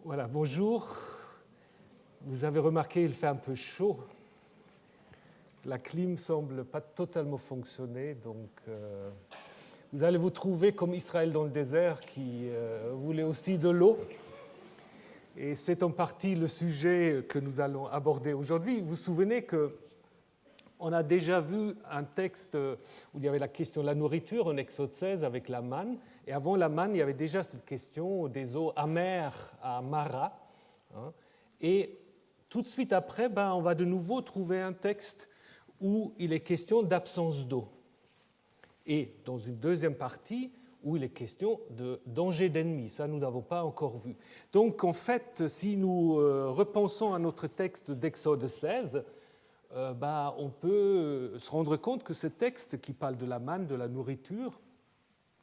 Voilà, bonjour. Vous avez remarqué, il fait un peu chaud. La clim semble pas totalement fonctionner, donc vous allez vous trouver comme Israël dans le désert qui voulait aussi de l'eau. Et c'est en partie le sujet que nous allons aborder aujourd'hui. Vous vous souvenez qu'on a déjà vu un texte où il y avait la question de la nourriture en Exode 16 avec la manne. Et avant la manne, il y avait déjà cette question des eaux amères à Mara. Et tout de suite après, on va de nouveau trouver un texte où il est question d'absence d'eau. Et dans une deuxième partie, où il est question de danger d'ennemi. Ça, nous n'avons pas encore vu. Donc, en fait, si nous repensons à notre texte d'Exode 16, on peut se rendre compte que ce texte qui parle de la manne, de la nourriture,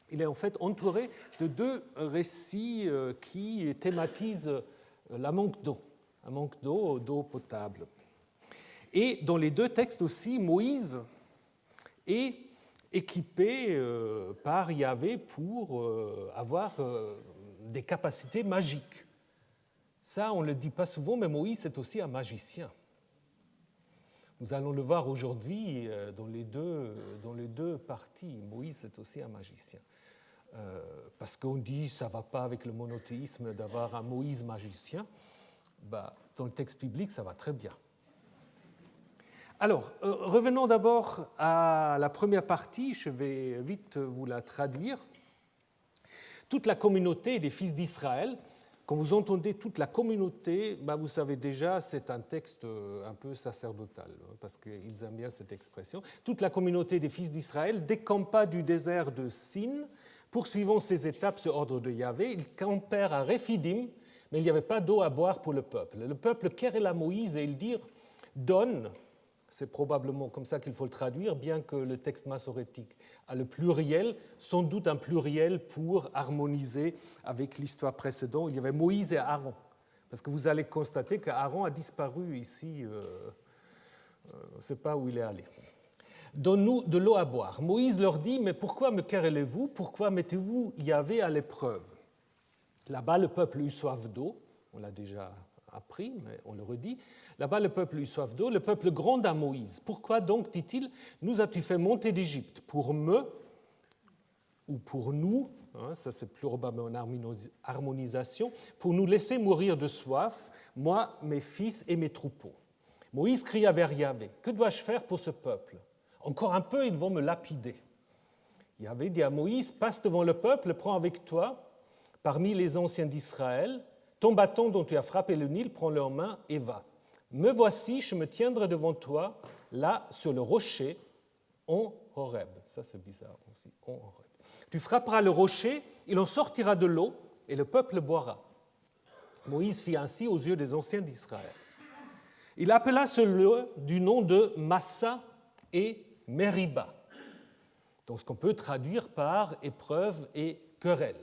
il est en fait entouré de deux récits qui thématisent la manque d'eau, un manque d'eau potable. Et dans les deux textes aussi, Moïse est équipé par Yahvé pour avoir des capacités magiques. Ça, on ne le dit pas souvent, mais Moïse est aussi un magicien. Nous allons le voir aujourd'hui dans les deux parties. Moïse est aussi un magicien. Parce qu'on dit ça ne va pas avec le monothéisme d'avoir un Moïse magicien. Dans le texte biblique, ça va très bien. Alors, revenons d'abord à la première partie, je vais vite vous la traduire. Toute la communauté des fils d'Israël, quand vous entendez toute la communauté, vous savez déjà, c'est un texte un peu sacerdotal, parce qu'ils aiment bien cette expression. Toute la communauté des fils d'Israël décampa du désert de Sin, poursuivant ses étapes sur ordre de Yahvé. Ils campèrent à Rephidim, mais il n'y avait pas d'eau à boire pour le peuple. Le peuple querella Moïse et ils dirent « Donne ». C'est probablement comme ça qu'il faut le traduire, bien que le texte massorétique a le pluriel, sans doute un pluriel pour harmoniser avec l'histoire précédente. Il y avait Moïse et Aaron, parce que vous allez constater qu'Aaron a disparu ici, on ne sait pas où il est allé. Donne-nous de l'eau à boire. Moïse leur dit, mais pourquoi me querellez-vous? Pourquoi mettez-vous Yahvé à l'épreuve? Là-bas, le peuple eut soif d'eau, on l'a déjà appris, mais on le redit. Là-bas, le peuple eut soif d'eau, le peuple gronde à Moïse. Pourquoi donc, dit-il, nous as-tu fait monter d'Égypte? Pour me, ou pour nous, ça c'est probablement en harmonisation, pour nous laisser mourir de soif, moi, mes fils et mes troupeaux. Moïse cria vers Yahvé, que dois-je faire pour ce peuple? Encore un peu, ils vont me lapider. Yahvé dit à Moïse, passe devant le peuple, prends avec toi, parmi les anciens d'Israël, ton bâton dont tu as frappé le Nil, prends-le en main et va. Me voici, je me tiendrai devant toi, là, sur le rocher, en Horeb. Ça, c'est bizarre aussi, en Horeb. Tu frapperas le rocher, il en sortira de l'eau, et le peuple boira. Moïse fit ainsi aux yeux des anciens d'Israël. Il appela ce lieu du nom de Massa et Meriba, donc ce qu'on peut traduire par épreuve et querelle,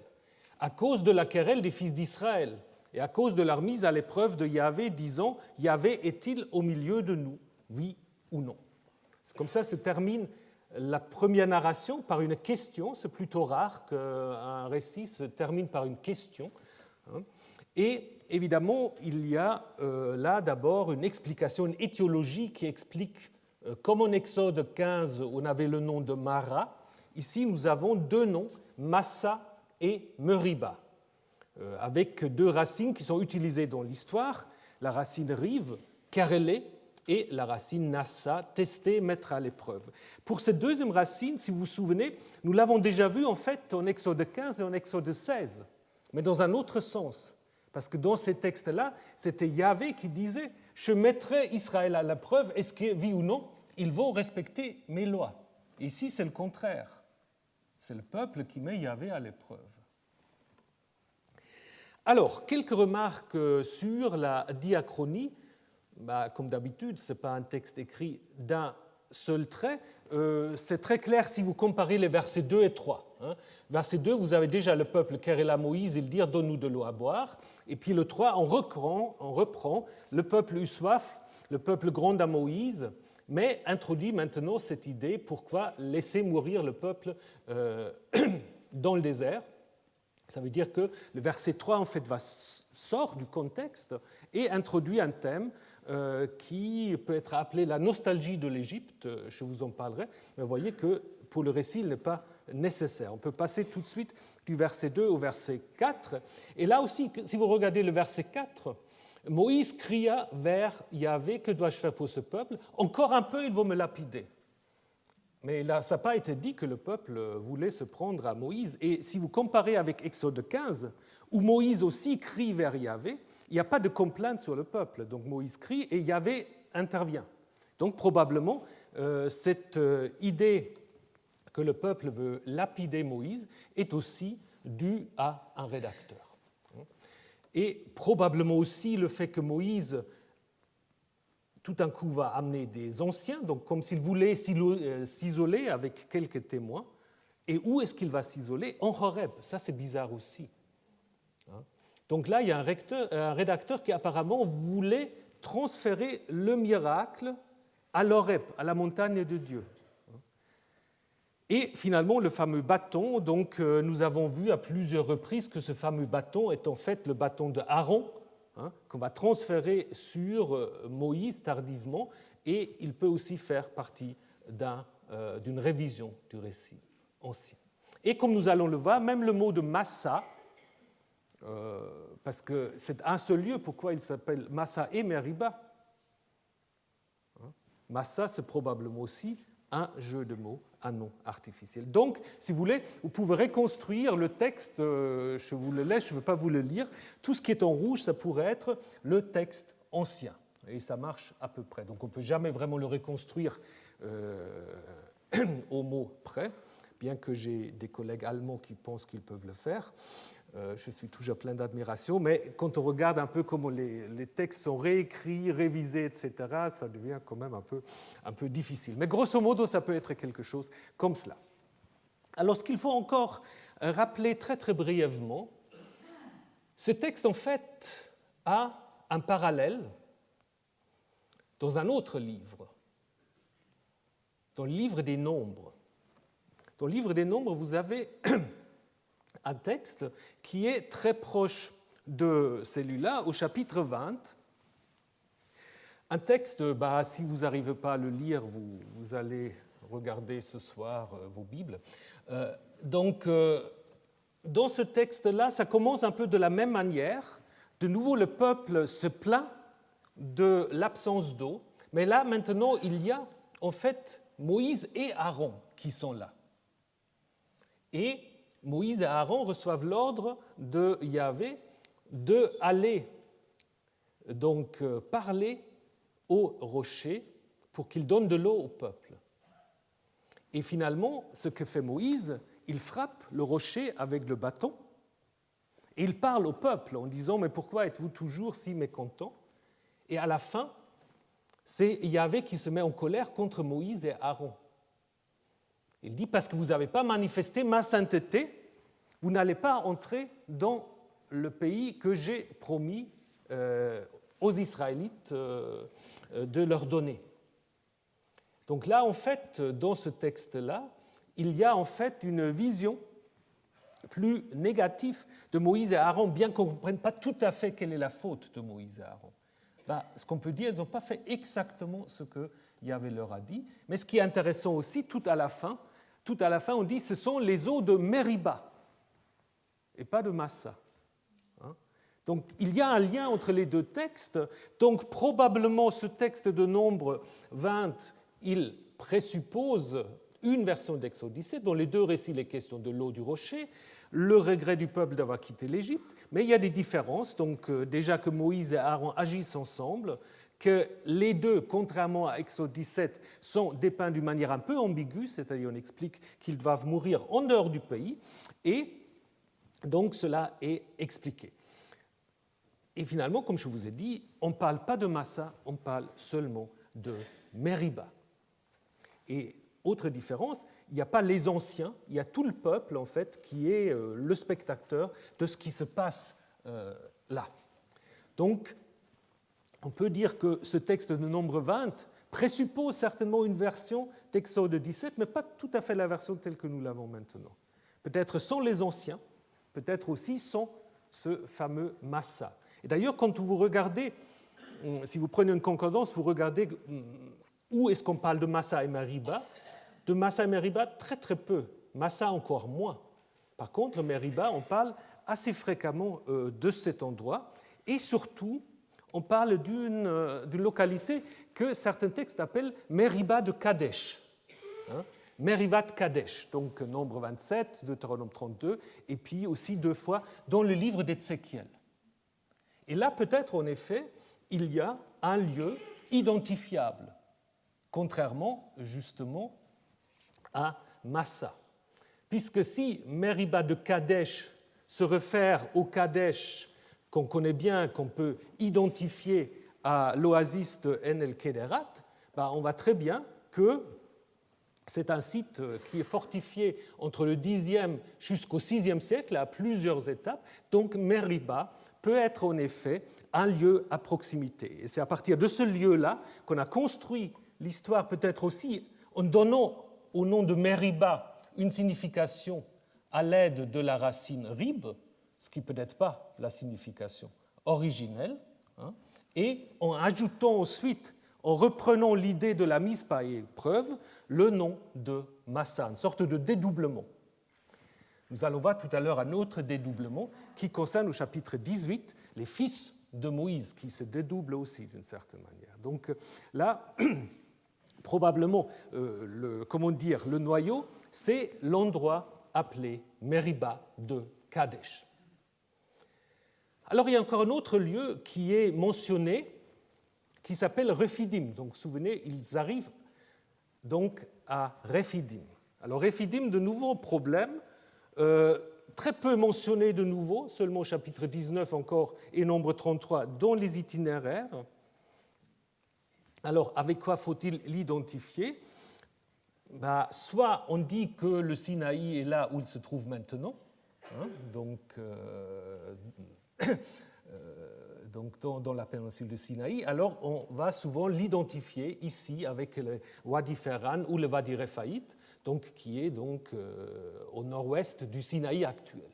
à cause de la querelle des fils d'Israël, et à cause de leur mise à l'épreuve de Yahvé, disant « Yahvé est-il au milieu de nous, oui ou non ?» C'est comme ça se termine la première narration par une question. C'est plutôt rare qu'un récit se termine par une question. Et évidemment, il y a là d'abord une explication, une étiologie qui explique, comme en Exode 15, on avait le nom de Mara, ici nous avons deux noms, Massa et Meriba, avec deux racines qui sont utilisées dans l'histoire, la racine rive, quereller, et la racine nassa, tester, mettre à l'épreuve. Pour cette deuxième racine, si vous vous souvenez, nous l'avons déjà vu en fait en Exode 15 et en Exode 16, mais dans un autre sens. Parce que dans ces textes-là, c'était Yahvé qui disait « Je mettrai Israël à l'épreuve, est-ce que, oui ou non, ils vont respecter mes lois ?» Ici, c'est le contraire. C'est le peuple qui met Yahvé à l'épreuve. Alors, quelques remarques sur la diachronie. Comme d'habitude, ce n'est pas un texte écrit d'un seul trait. C'est très clair si vous comparez les versets 2 et 3. Verset 2, vous avez déjà le peuple querella Moïse, il dit « Donne-nous de l'eau à boire ». Et puis le 3, on reprend le peuple eut soif, le peuple gronde à Moïse, mais introduit maintenant cette idée, pourquoi laisser mourir le peuple dans le désert? Ça veut dire que le verset 3 en fait sort du contexte et introduit un thème qui peut être appelé la nostalgie de l'Égypte, je vous en parlerai, mais vous voyez que pour le récit, il n'est pas nécessaire. On peut passer tout de suite du verset 2 au verset 4. Et là aussi, si vous regardez le verset 4, Moïse cria vers Yahvé, que dois-je faire pour ce peuple? Encore un peu, ils vont me lapider. Mais là, ça n'a pas été dit que le peuple voulait se prendre à Moïse. Et si vous comparez avec Exode 15, où Moïse aussi crie vers Yahvé, il n'y a pas de complainte sur le peuple. Donc Moïse crie et Yahvé intervient. Donc probablement, cette idée que le peuple veut lapider Moïse est aussi due à un rédacteur. Et probablement aussi le fait que Moïse tout d'un coup va amener des anciens, donc comme s'il voulait s'isoler avec quelques témoins. Et où est-ce qu'il va s'isoler? En Horeb. Ça, c'est bizarre aussi. Donc là, il y a un rédacteur qui apparemment voulait transférer le miracle à l'Horeb, à la montagne de Dieu. Et finalement, le fameux bâton, donc nous avons vu à plusieurs reprises que ce fameux bâton est en fait le bâton de Aaron, qu'on va transférer sur Moïse tardivement, et il peut aussi faire partie d'une révision du récit ancien. Et comme nous allons le voir, même le mot de Massa, parce que c'est un seul lieu, pourquoi il s'appelle Massa et Meriba? Massa, c'est probablement aussi un jeu de mots, un nom artificiel. Donc, si vous voulez, vous pouvez reconstruire le texte, je vous le laisse, je ne veux pas vous le lire. Tout ce qui est en rouge, ça pourrait être le texte ancien. Et ça marche à peu près. Donc, on ne peut jamais vraiment le reconstruire au mot près, bien que j'ai des collègues allemands qui pensent qu'ils peuvent le faire. Je suis toujours plein d'admiration, mais quand on regarde un peu comment les textes sont réécrits, révisés, etc., ça devient quand même un peu difficile. Mais grosso modo, ça peut être quelque chose comme cela. Alors, ce qu'il faut encore rappeler très très brièvement, ce texte en fait a un parallèle dans un autre livre, dans le livre des Nombres. Dans le livre des Nombres, vous avez un texte qui est très proche de celui-là, au chapitre 20. Un texte, si vous n'arrivez pas à le lire, vous allez regarder ce soir vos Bibles. Donc, dans ce texte-là, ça commence un peu de la même manière. De nouveau, le peuple se plaint de l'absence d'eau, mais là, maintenant, il y a en fait Moïse et Aaron qui sont là. Et Moïse et Aaron reçoivent l'ordre de Yahvé d'aller donc parler au rocher pour qu'il donne de l'eau au peuple. Et finalement, ce que fait Moïse, il frappe le rocher avec le bâton et il parle au peuple en disant « Mais pourquoi êtes-vous toujours si mécontents ?» Et à la fin, c'est Yahvé qui se met en colère contre Moïse et Aaron. Il dit, parce que vous n'avez pas manifesté ma sainteté, vous n'allez pas entrer dans le pays que j'ai promis aux Israélites de leur donner. Donc là, en fait, dans ce texte-là, il y a en fait une vision plus négative de Moïse et Aaron, bien qu'on ne comprenne pas tout à fait quelle est la faute de Moïse et Aaron. Ce qu'on peut dire, ils n'ont pas fait exactement ce que Yahvé leur a dit, mais ce qui est intéressant aussi, tout à la fin, on dit ce sont les eaux de Meriba et pas de Massa. Donc il y a un lien entre les deux textes. Donc probablement ce texte de Nombre 20, il présuppose une version d'Exode 17, dont les deux récits, les questions de l'eau du rocher, le regret du peuple d'avoir quitté l'Égypte, mais il y a des différences. Donc déjà que Moïse et Aaron agissent ensemble, que les deux, contrairement à Exode 17, sont dépeints d'une manière un peu ambiguë, c'est-à-dire on explique qu'ils doivent mourir en dehors du pays, et donc cela est expliqué. Et finalement, comme je vous ai dit, on ne parle pas de Massa, on parle seulement de Meriba. Et autre différence, il n'y a pas les anciens, il y a tout le peuple en fait qui est le spectateur de ce qui se passe là. Donc, on peut dire que ce texte de Nombre 20 présuppose certainement une version d'Exode 17, mais pas tout à fait la version telle que nous l'avons maintenant. Peut-être sans les anciens, peut-être aussi sans ce fameux Massa. Et d'ailleurs, quand vous regardez, si vous prenez une concordance, vous regardez où est-ce qu'on parle de Massa et Meriba. De Massa et Meriba, très très peu. Massa encore moins. Par contre, Meriba, on parle assez fréquemment de cet endroit. Et surtout, on parle d'une localité que certains textes appellent Meriba de Kadesh. Merivat Kadesh, donc nombre 27, Deutéronome 32, et puis aussi 2 fois dans le livre d'Ézéchiel. Et là, peut-être, en effet, il y a un lieu identifiable, contrairement, justement, à Massa. Puisque si Meriba de Kadesh se réfère au Kadesh qu'on connaît bien, qu'on peut identifier à l'oasis de En el-Kederat, on voit très bien que c'est un site qui est fortifié entre le Xe jusqu'au VIe siècle, à plusieurs étapes. Donc Meriba peut être en effet un lieu à proximité. Et c'est à partir de ce lieu-là qu'on a construit l'histoire, peut-être aussi en donnant au nom de Meriba une signification à l'aide de la racine rib, ce qui peut-être pas la signification originelle, et en ajoutant ensuite, en reprenant l'idée de la mise par épreuve, le nom de Massa, une sorte de dédoublement. Nous allons voir tout à l'heure un autre dédoublement qui concerne au chapitre 18 les fils de Moïse, qui se dédoublent aussi d'une certaine manière. Donc là, probablement, le noyau, c'est l'endroit appelé Meriba de Kadesh. Alors il y a encore un autre lieu qui est mentionné, qui s'appelle Rephidim. Donc souvenez, ils arrivent donc à Rephidim. Alors Rephidim, de nouveau problème, très peu mentionné de nouveau, seulement chapitre 19 encore et nombre 33 dans les itinéraires. Alors avec quoi faut-il l'identifier? Soit on dit que le Sinaï est là où il se trouve maintenant, donc dans la péninsule de Sinaï, alors on va souvent l'identifier ici avec le Wadi Ferran ou le Wadi Rephaït, donc, qui est donc, au nord-ouest du Sinaï actuel.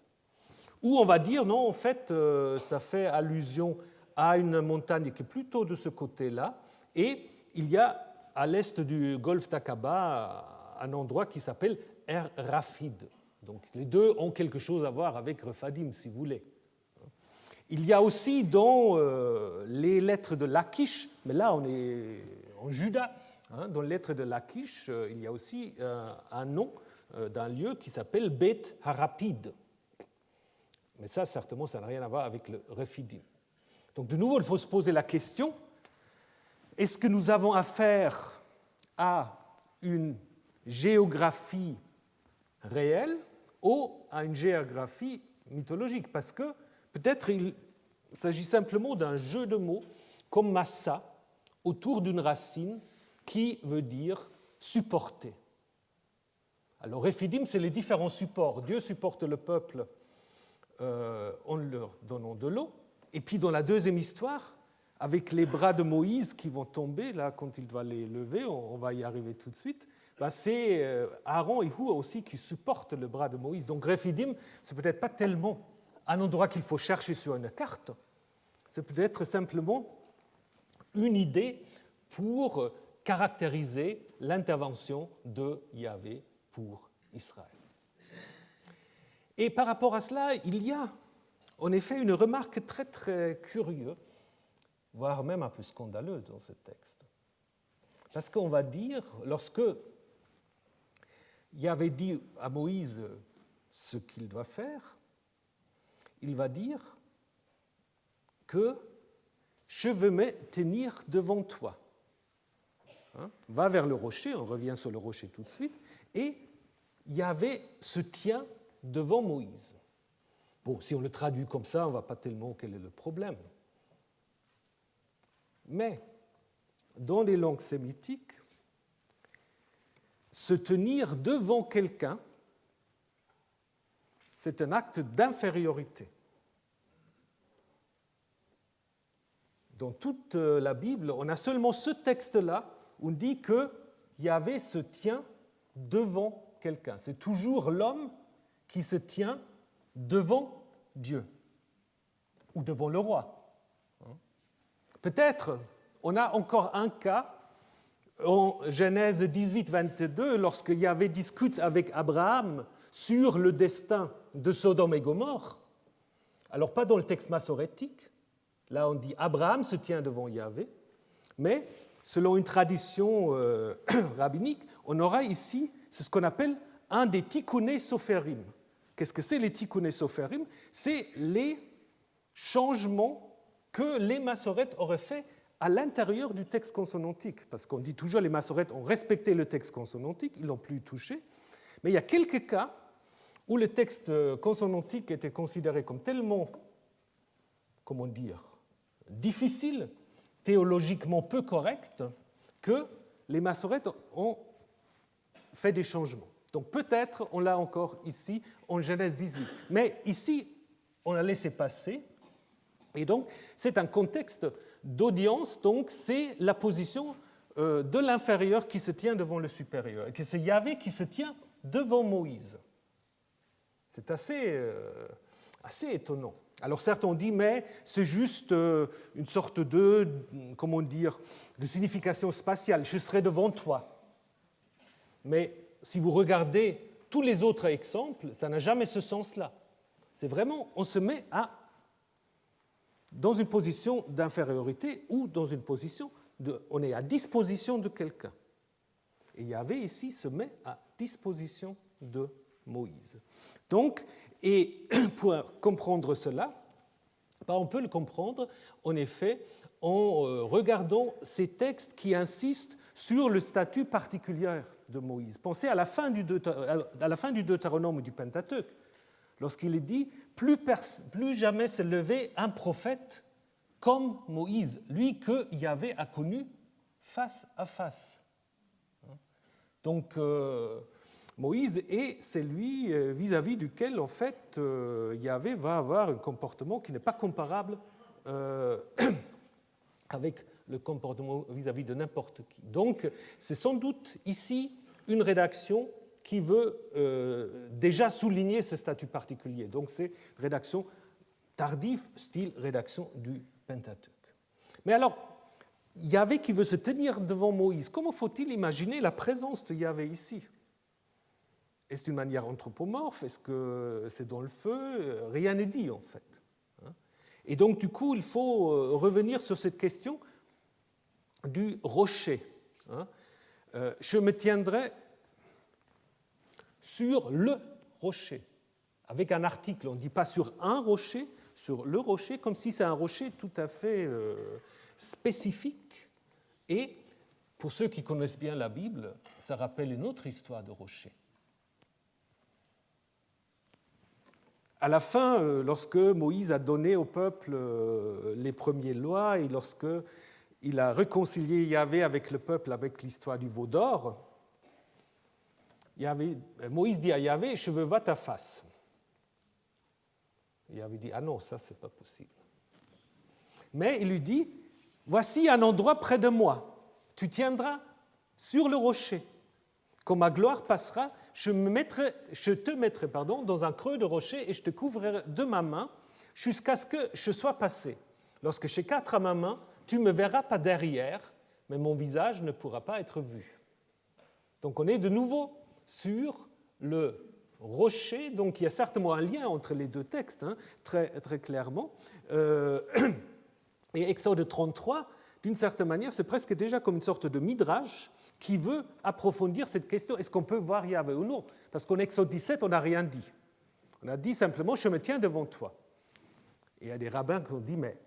Ou on va dire, non, en fait, ça fait allusion à une montagne qui est plutôt de ce côté-là, et il y a à l'est du golfe d'Aqaba un endroit qui s'appelle Er Rafid. Donc les deux ont quelque chose à voir avec Rephadim, si vous voulez. Il y a aussi dans les lettres de Lachish, mais là on est en Juda, dans les lettres de Lachish, il y a aussi un nom d'un lieu qui s'appelle Beth Harapid. Mais ça, certainement, ça n'a rien à voir avec le Rephidim. Donc de nouveau, il faut se poser la question, est-ce que nous avons affaire à une géographie réelle ou à une géographie mythologique? Parce que peut-être il s'agit simplement d'un jeu de mots comme Massa autour d'une racine qui veut dire supporter. Alors Rephidim, c'est les différents supports. Dieu supporte le peuple en leur donnant de l'eau. Et puis dans la deuxième histoire, avec les bras de Moïse qui vont tomber, là, quand il doit les lever, on va y arriver tout de suite, c'est Aaron et Hur aussi qui supportent le bras de Moïse. Donc Rephidim, c'est peut-être pas tellement un endroit qu'il faut chercher sur une carte, c'est peut-être simplement une idée pour caractériser l'intervention de Yahvé pour Israël. Et par rapport à cela, il y a en effet une remarque très très curieuse, voire même un peu scandaleuse dans ce texte. Parce qu'on va dire, lorsque Yahvé dit à Moïse ce qu'il doit faire, il va dire que je veux me tenir devant toi. Va vers le rocher, on revient sur le rocher tout de suite, et Yahvé se tient devant Moïse. Bon, si on le traduit comme ça, on ne voit pas tellement quel est le problème. Mais dans les langues sémitiques, se tenir devant quelqu'un, c'est un acte d'infériorité. Dans toute la Bible, on a seulement ce texte-là où on dit que Yahvé se tient devant quelqu'un. C'est toujours l'homme qui se tient devant Dieu ou devant le roi. Peut-être on a encore un cas en Genèse 18, 22, lorsque Yahvé discute avec Abraham sur le destin de Sodome et Gomorrhe. Alors pas dans le texte massorétique, là on dit Abraham se tient devant Yahvé, mais selon une tradition rabbinique, on aura ici, c'est ce qu'on appelle un des tikkuné sophérim. Qu'est-ce que c'est les tikkuné sophérim? C'est les changements que les massorètes auraient fait à l'intérieur du texte consonantique, parce qu'on dit toujours les massorètes ont respecté le texte consonantique, ils ne l'ont plus touché, mais il y a quelques cas où le texte consonantique était considéré comme tellement, comment dire, difficile, théologiquement peu correct, que les massorètes ont fait des changements. Donc peut-être on l'a encore ici en Genèse 18, mais ici on a laissé passer, et donc c'est un contexte d'audience, donc c'est la position de l'inférieur qui se tient devant le supérieur, et que c'est Yahvé qui se tient devant Moïse. C'est assez étonnant. Alors certes on dit, mais c'est juste une sorte de, comment dire, de signification spatiale, je serai devant toi. Mais si vous regardez tous les autres exemples, ça n'a jamais ce sens-là. C'est vraiment, on se met dans une position d'infériorité ou dans une position on est à disposition de quelqu'un. Et Yahvé ici se met à disposition de Moïse. Donc, et pour comprendre cela, on peut le comprendre en effet en regardant ces textes qui insistent sur le statut particulier de Moïse. Pensez à la fin du Deutéronome ou du Pentateuque, lorsqu'il est dit « plus jamais s'est levé un prophète comme Moïse, lui que Yahvé a connu face à face. » Donc, Moïse est celui vis-à-vis duquel, en fait, Yahvé va avoir un comportement qui n'est pas comparable avec le comportement vis-à-vis de n'importe qui. Donc, c'est sans doute ici une rédaction qui veut déjà souligner ce statut particulier. Donc, c'est rédaction tardive, style rédaction du Pentateuque. Mais alors, Yahvé qui veut se tenir devant Moïse, comment faut-il imaginer la présence de Yahvé ici? Est-ce d'une manière anthropomorphe? Est-ce que c'est dans le feu? Rien n'est dit, en fait. Et donc, du coup, il faut revenir sur cette question du rocher. Je me tiendrai sur le rocher, avec un article. On ne dit pas sur un rocher, sur le rocher, comme si c'est un rocher tout à fait spécifique. Et pour ceux qui connaissent bien la Bible, ça rappelle une autre histoire de rocher. À la fin, lorsque Moïse a donné au peuple les premières lois et lorsqu'il a réconcilié Yahvé avec le peuple avec l'histoire du veau d'or, Moïse dit à Yahvé, je veux voir ta face. Yahvé dit, ah non, ça, c'est pas possible. Mais il lui dit, voici un endroit près de moi, tu tiendras sur le rocher. Quand ma gloire passera, je te mettrai dans un creux de rocher et je te couvrirai de ma main jusqu'à ce que je sois passé. Lorsque j'écarterai à ma main, tu ne me verras pas derrière, mais mon visage ne pourra pas être vu. Donc on est de nouveau sur le rocher, donc il y a certainement un lien entre les deux textes, très, très clairement. Et Exode 33, d'une certaine manière, c'est presque déjà comme une sorte de midrash qui veut approfondir cette question, est-ce qu'on peut voir Yahvé ou non? Parce qu'en Exode 17, on n'a rien dit. On a dit simplement, je me tiens devant toi. Et il y a des rabbins qui ont dit, mais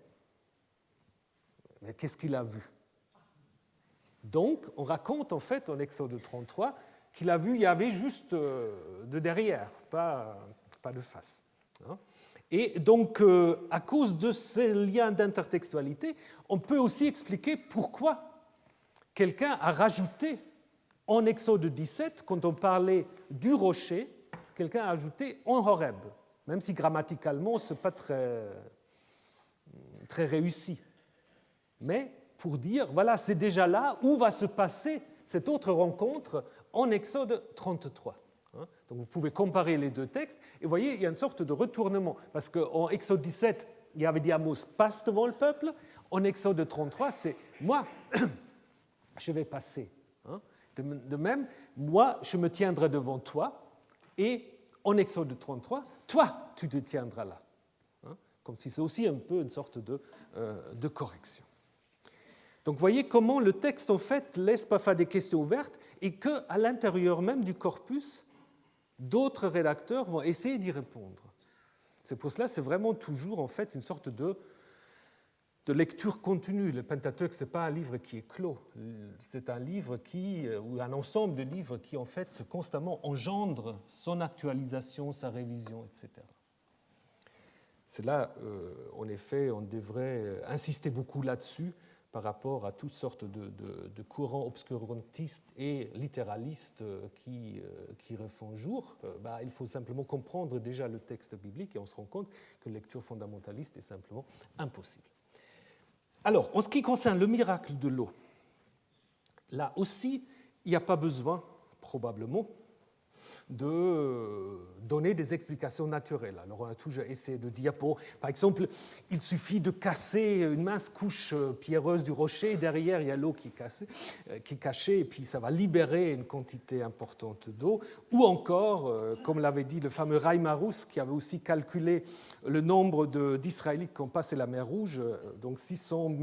qu'est-ce qu'il a vu? Donc, on raconte en fait en Exode 33 qu'il a vu Yahvé juste de derrière, pas de face. Et donc, à cause de ces liens d'intertextualité, on peut aussi expliquer pourquoi quelqu'un a rajouté en Exode 17, quand on parlait du rocher, quelqu'un a ajouté en Horeb, même si grammaticalement, ce n'est pas très réussi. Mais pour dire, voilà, c'est déjà là où va se passer cette autre rencontre en Exode 33. Donc vous pouvez comparer les deux textes, et vous voyez, il y a une sorte de retournement, parce qu'en Exode 17, il y avait dit Amos, passe devant le peuple, en Exode 33, c'est moi, je vais passer. De même, moi, je me tiendrai devant toi, et en Exode 33, toi, tu te tiendras là. Comme si c'est aussi un peu une sorte de correction. Donc vous voyez comment le texte, en fait, laisse parfois des questions ouvertes, et qu'à l'intérieur même du corpus, d'autres rédacteurs vont essayer d'y répondre. C'est pour cela que c'est vraiment toujours, en fait, une sorte de lecture continue. Le Pentateuque, ce n'est pas un livre qui est clos. C'est un livre ou un ensemble de livres qui, en fait, constamment engendre son actualisation, sa révision, etc. C'est là, en effet, on devrait insister beaucoup là-dessus par rapport à toutes sortes de courants obscurantistes et littéralistes qui refont jour. Il faut simplement comprendre déjà le texte biblique et on se rend compte que la lecture fondamentaliste est simplement impossible. Alors, en ce qui concerne le miracle de l'eau, là aussi, il n'y a pas besoin, probablement, de donner des explications naturelles. Alors on a toujours essayé de dire, par exemple, il suffit de casser une mince couche pierreuse du rocher, et derrière il y a l'eau qui est cachée, et puis ça va libérer une quantité importante d'eau. Ou encore, comme l'avait dit le fameux Reimarus, qui avait aussi calculé le nombre d'Israélites qui ont passé la mer Rouge, donc 600 000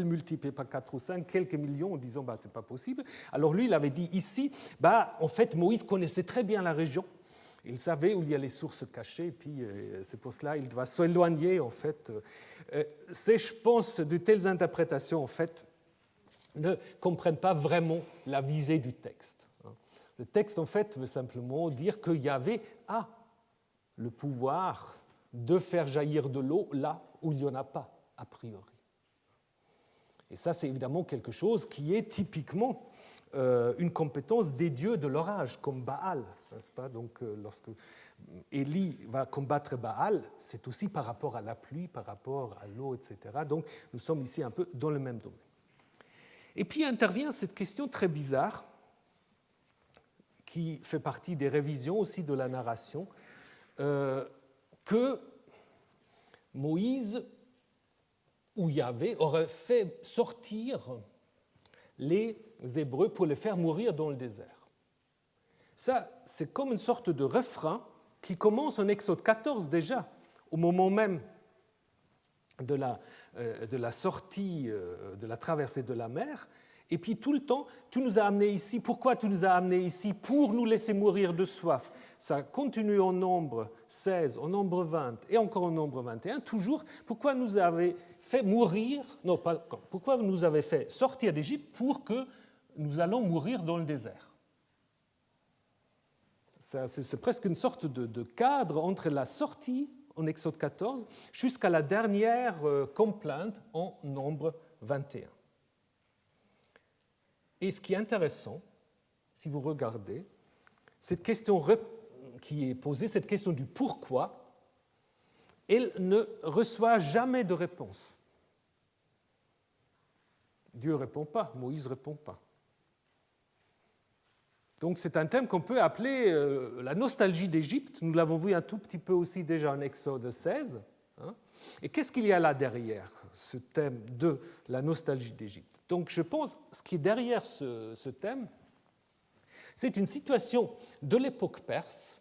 multiplié par 4 ou 5, quelques millions, en disant c'est pas possible. Alors lui, il avait dit ici, en fait, Moïse connaissait très bien la région. Il savait où il y a les sources cachées, et puis c'est pour cela qu'il doit s'éloigner, en fait. Je pense, de telles interprétations, en fait, ne comprennent pas vraiment la visée du texte. Le texte, en fait, veut simplement dire que Yahvé a le pouvoir de faire jaillir de l'eau là où il n'y en a pas, a priori. Et ça, c'est évidemment quelque chose qui est typiquement une compétence des dieux de l'orage, comme Baal, n'est-ce pas? Donc, lorsque Élie va combattre Baal, c'est aussi par rapport à la pluie, par rapport à l'eau, etc. Donc, nous sommes ici un peu dans le même domaine. Et puis intervient cette question très bizarre, qui fait partie des révisions aussi de la narration, que Moïse ou Yahvé aurait fait sortir les Hébreux pour les faire mourir dans le désert. Ça, c'est comme une sorte de refrain qui commence en Exode 14 déjà, au moment même de la sortie, de la traversée de la mer. Et puis tout le temps, tu nous as amenés ici. Pourquoi tu nous as amenés ici? Pour nous laisser mourir de soif. Ça continue en nombre 16, en nombre 20 et encore en nombre 21. Toujours, pourquoi nous avez fait mourir, non, pas, pourquoi vous nous avez fait sortir d'Égypte pour que nous allons mourir dans le désert? C'est presque une sorte de cadre entre la sortie en Exode 14 jusqu'à la dernière complainte en nombre 21. Et ce qui est intéressant, si vous regardez, cette question qui est posée, cette question du pourquoi, elle ne reçoit jamais de réponse. Dieu ne répond pas, Moïse ne répond pas. Donc c'est un thème qu'on peut appeler la nostalgie d'Égypte. Nous l'avons vu un tout petit peu aussi déjà en Exode 16. Et qu'est-ce qu'il y a là derrière ce thème de la nostalgie d'Égypte? Donc je pense ce qui est derrière ce thème, c'est une situation de l'époque perse,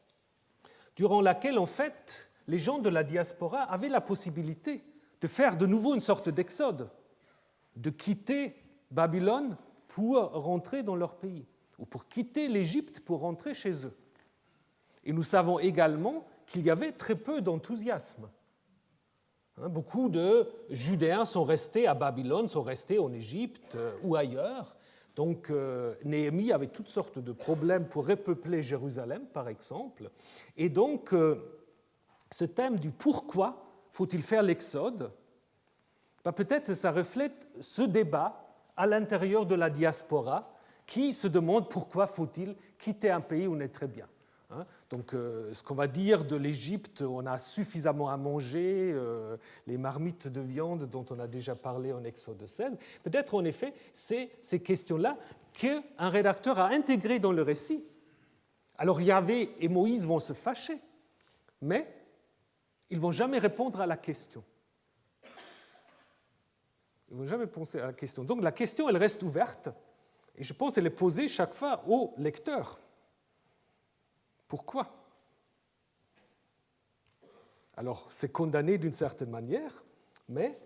durant laquelle en fait les gens de la diaspora avaient la possibilité de faire de nouveau une sorte d'exode, de quitter Babylone pour rentrer dans leur pays, ou pour quitter l'Égypte pour rentrer chez eux. Et nous savons également qu'il y avait très peu d'enthousiasme. Beaucoup de Judéens sont restés à Babylone, sont restés en Égypte ou ailleurs. Donc Néhémie avait toutes sortes de problèmes pour repeupler Jérusalem, par exemple. Et donc ce thème du pourquoi faut-il faire l'exode, peut-être ça reflète ce débat à l'intérieur de la diaspora qui se demande pourquoi faut-il quitter un pays où on est très bien. Donc, ce qu'on va dire de l'Égypte, on a suffisamment à manger, les marmites de viande dont on a déjà parlé en Exode 16. Peut-être, en effet, c'est ces questions-là qu'un rédacteur a intégrées dans le récit Alors Yahvé et Moïse vont se fâcher, mais ils ne vont jamais répondre à la question. Ils ne vont jamais penser à la question. Donc la question, elle reste ouverte, et je pense qu'elle est posée chaque fois au lecteur. Pourquoi ? Alors, c'est condamné d'une certaine manière, mais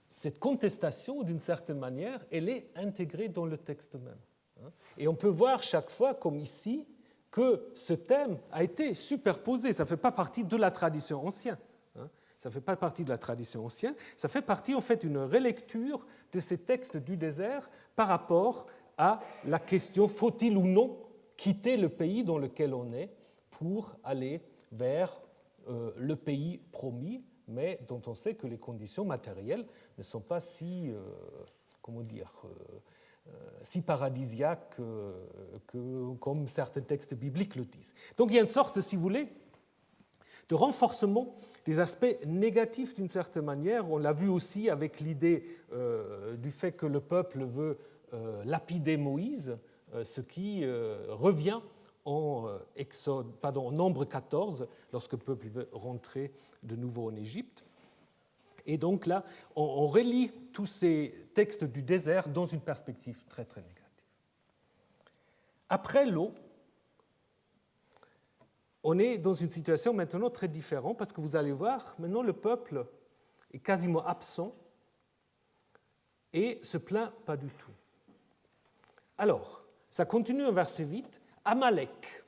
cette contestation, d'une certaine manière, elle est intégrée dans le texte même. Et on peut voir chaque fois, comme ici, que ce thème a été superposé. Ça ne fait pas partie de la tradition ancienne. Ça ne fait pas partie de la tradition ancienne. Ça fait partie, en fait, d'une relecture de ces textes du désert par rapport à la question faut-il ou non quitter le pays dans lequel on est pour aller vers le pays promis, mais dont on sait que les conditions matérielles ne sont pas si, si paradisiaques comme certains textes bibliques le disent. Donc il y a une sorte, si vous voulez, de renforcement des aspects négatifs d'une certaine manière. On l'a vu aussi avec l'idée du fait que le peuple veut lapider Moïse, ce qui revient en Nombre 14, lorsque le peuple veut rentrer de nouveau en Égypte. Et donc là, on relie tous ces textes du désert dans une perspective très, très négative. Après l'eau, on est dans une situation maintenant très différente, parce que vous allez voir, maintenant le peuple est quasiment absent et se plaint pas du tout. Alors, ça continue au verset 8. Amalek.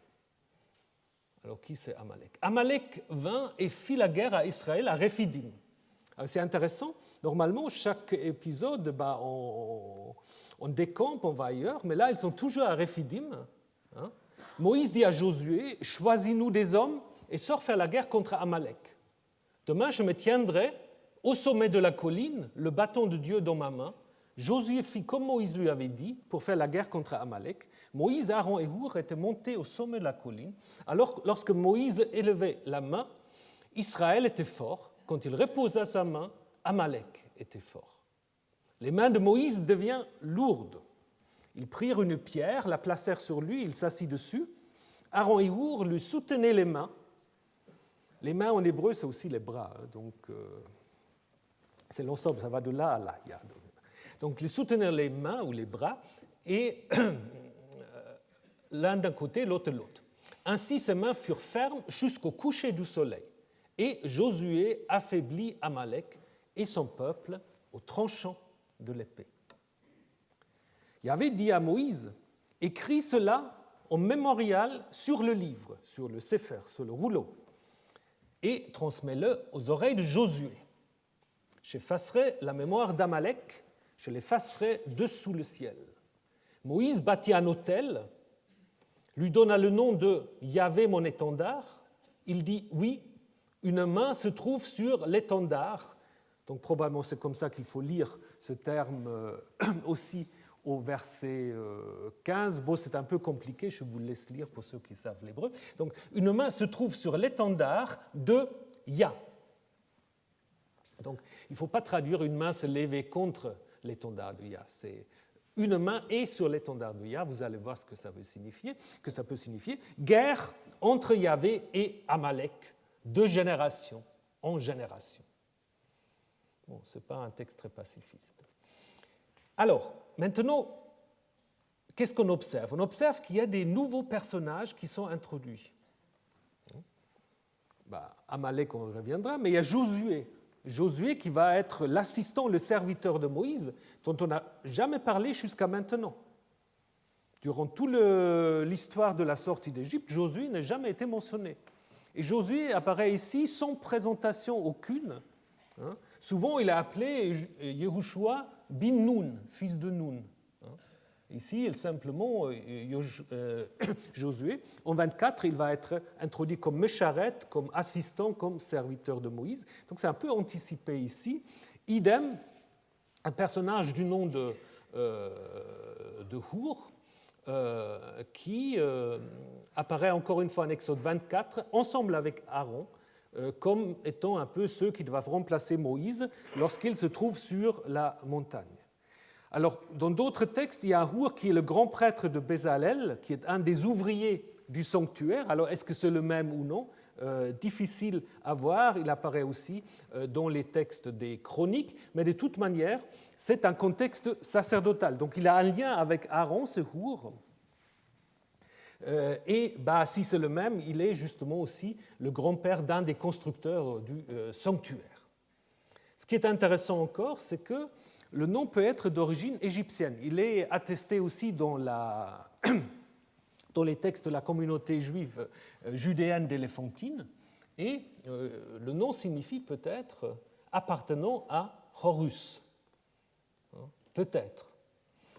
Alors, qui c'est Amalek ? Amalek vint et fit la guerre à Israël à Rephidim. Alors, c'est intéressant. Normalement, chaque épisode, on décampe, on va ailleurs, mais là, ils sont toujours à Rephidim. Moïse dit à Josué, « Choisis-nous des hommes et sors faire la guerre contre Amalek. Demain, je me tiendrai au sommet de la colline, le bâton de Dieu dans ma main. » Josué fit comme Moïse lui avait dit pour faire la guerre contre Amalek. Moïse, Aaron et Hour étaient montés au sommet de la colline. Alors, lorsque Moïse élevait la main, Israël était fort. Quand il reposa sa main, Amalek était fort. Les mains de Moïse devinrent lourdes. Ils prirent une pierre, la placèrent sur lui, il s'assit dessus. Aaron et Hour lui soutenaient les mains. Les mains en hébreu, c'est aussi les bras. Donc, c'est l'ensemble, ça va de là à là. Donc, ils soutenaient les mains ou les bras, et l'un d'un côté, l'autre de l'autre. Ainsi, ses mains furent fermes jusqu'au coucher du soleil. Et Josué affaiblit Amalek et son peuple au tranchant de l'épée. Yahvé dit à Moïse, « Écris cela en mémorial sur le livre, sur le sefer, sur le rouleau, et transmets-le aux oreilles de Josué. J'effacerai la mémoire d'Amalek, je l'effacerai dessous le ciel. » Moïse bâtit un autel, lui donna le nom de Yahvé mon étendard. Il dit, oui, une main se trouve sur l'étendard. Donc probablement c'est comme ça qu'il faut lire ce terme aussi au verset 15. Bon, c'est un peu compliqué, je vous laisse lire pour ceux qui savent l'hébreu. Donc une main se trouve sur l'étendard de Yah. Donc il ne faut pas traduire une main se lever contre l'étendard de Yah. C'est une main est sur l'étendard de Yah. Vous allez voir ce que ça peut signifier. Guerre entre Yahvé et Amalek, de génération en génération. Bon, ce n'est pas un texte très pacifiste. Alors, maintenant, qu'est-ce qu'on observe ? On observe qu'il y a des nouveaux personnages qui sont introduits. Amalek, on reviendra, mais il y a Josué. Josué qui va être l'assistant, le serviteur de Moïse, dont on n'a jamais parlé jusqu'à maintenant. Durant toute l'histoire de la sortie d'Égypte, Josué n'a jamais été mentionné. Et Josué apparaît ici sans présentation aucune. Souvent, il est appelé Yehoshua bin Nun, fils de Nun. Ici, il est simplement Josué. En 24, il va être introduit comme Mesharet, comme assistant, comme serviteur de Moïse. Donc c'est un peu anticipé ici. Idem, un personnage du nom de Hour, qui apparaît encore une fois en Exode 24, ensemble avec Aaron, comme étant un peu ceux qui doivent remplacer Moïse lorsqu'il se trouve sur la montagne. Alors, dans d'autres textes, il y a Hour qui est le grand prêtre de Bézalel, qui est un des ouvriers du sanctuaire. Alors, est-ce que c'est le même ou non? Difficile à voir. Il apparaît aussi dans les textes des chroniques, mais de toute manière, c'est un contexte sacerdotal. Donc, il a un lien avec Aaron, ce Hur. Et si c'est le même, il est justement aussi le grand-père d'un des constructeurs du sanctuaire. Ce qui est intéressant encore, c'est que le nom peut être d'origine égyptienne. Il est attesté aussi dans les textes de la communauté juive judéenne d'Éléphantine, et le nom signifie peut-être appartenant à Horus. Peut-être.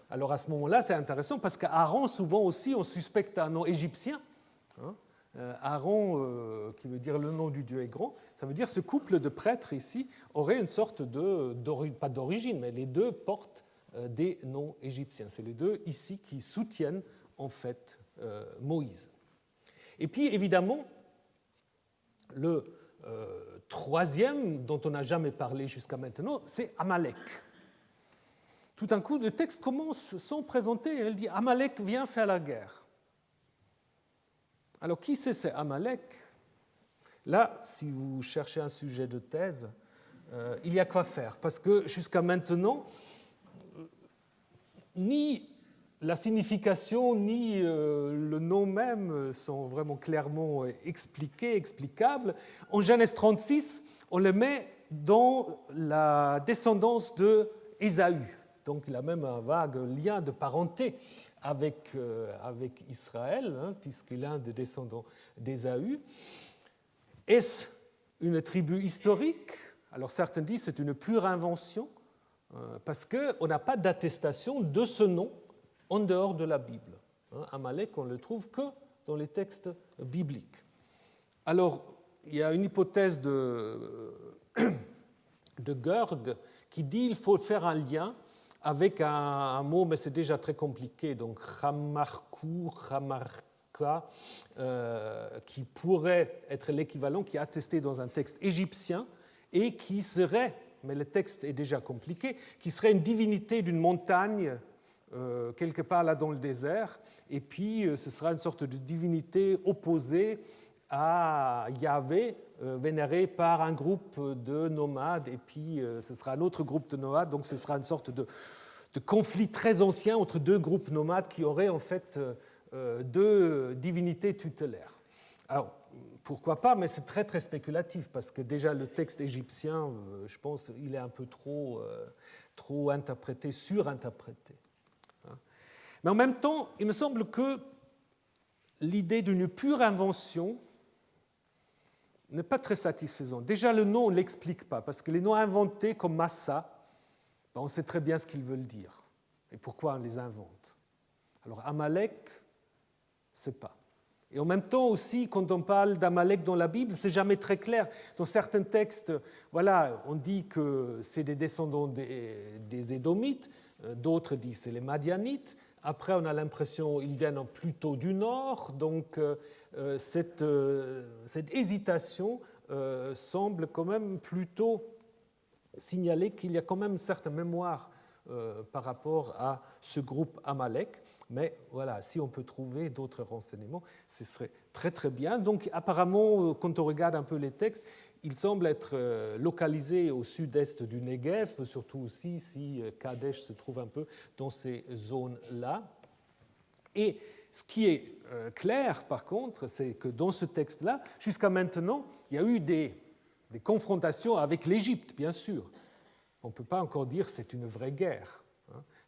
Alors à ce moment-là, c'est intéressant parce qu'Aaron, souvent aussi, on suspecte un nom égyptien. Aaron, qui veut dire le nom du Dieu est grand, ça veut dire ce couple de prêtres ici aurait une sorte pas d'origine, mais les deux portent des noms égyptiens. C'est les deux ici qui soutiennent en fait Moïse. Et puis évidemment, le troisième dont on n'a jamais parlé jusqu'à maintenant, c'est Amalek. Tout d'un coup, le texte commence sans présenter. Elle dit « Amalek vient faire la guerre ». Alors, qui c'est Amalek? Là, si vous cherchez un sujet de thèse, il y a quoi faire. Parce que jusqu'à maintenant, ni la signification, ni le nom même sont vraiment clairement expliqués, explicables. En Genèse 36, on le met dans la descendance de Ésaü. Donc il a même un vague lien de parenté avec Israël, puisqu'il est un des descendants d'Ésaü. Est-ce une tribu historique? Alors certains disent que c'est une pure invention, parce qu'on n'a pas d'attestation de ce nom en dehors de la Bible. Amalek, on ne le trouve que dans les textes bibliques. Alors, il y a une hypothèse de Görg qui dit qu'il faut faire un lien avec un mot, mais c'est déjà très compliqué, donc Chamarkou, Chamarka, qui pourrait être l'équivalent, qui est attesté dans un texte égyptien, et qui serait, mais le texte est déjà compliqué, qui serait une divinité d'une montagne, quelque part là dans le désert, et puis ce sera une sorte de divinité opposée à Yahvé, vénéré par un groupe de nomades, et puis ce sera un autre groupe de nomades, donc ce sera une sorte de conflit très ancien entre deux groupes nomades qui auraient en fait deux divinités tutélaires. Alors, pourquoi pas, mais c'est très très spéculatif, parce que déjà le texte égyptien, je pense, il est un peu trop interprété, surinterprété. Mais en même temps, il me semble que l'idée d'une pure invention n'est pas très satisfaisante. Déjà, le nom ne l'explique pas, parce que les noms inventés comme Massa, on sait très bien ce qu'ils veulent dire et pourquoi on les invente. Alors, Amalek, c'est pas. Et en même temps aussi, quand on parle d'Amalek dans la Bible, c'est jamais très clair. Dans certains textes, voilà, on dit que c'est des descendants des Édomites, d'autres disent que c'est les Madianites. Après, on a l'impression qu'ils viennent plutôt du nord, donc cette hésitation semble quand même plutôt signaler qu'il y a quand même une certaine mémoire par rapport à ce groupe Amalek. Mais voilà, si on peut trouver d'autres renseignements, ce serait très très bien. Donc apparemment, quand on regarde un peu les textes, il semble être localisé au sud-est du Negev, surtout aussi si Kadesh se trouve un peu dans ces zones-là. Et ce qui est clair, par contre, c'est que dans ce texte-là, jusqu'à maintenant, il y a eu des confrontations avec l'Égypte, bien sûr. On ne peut pas encore dire que c'est une vraie guerre.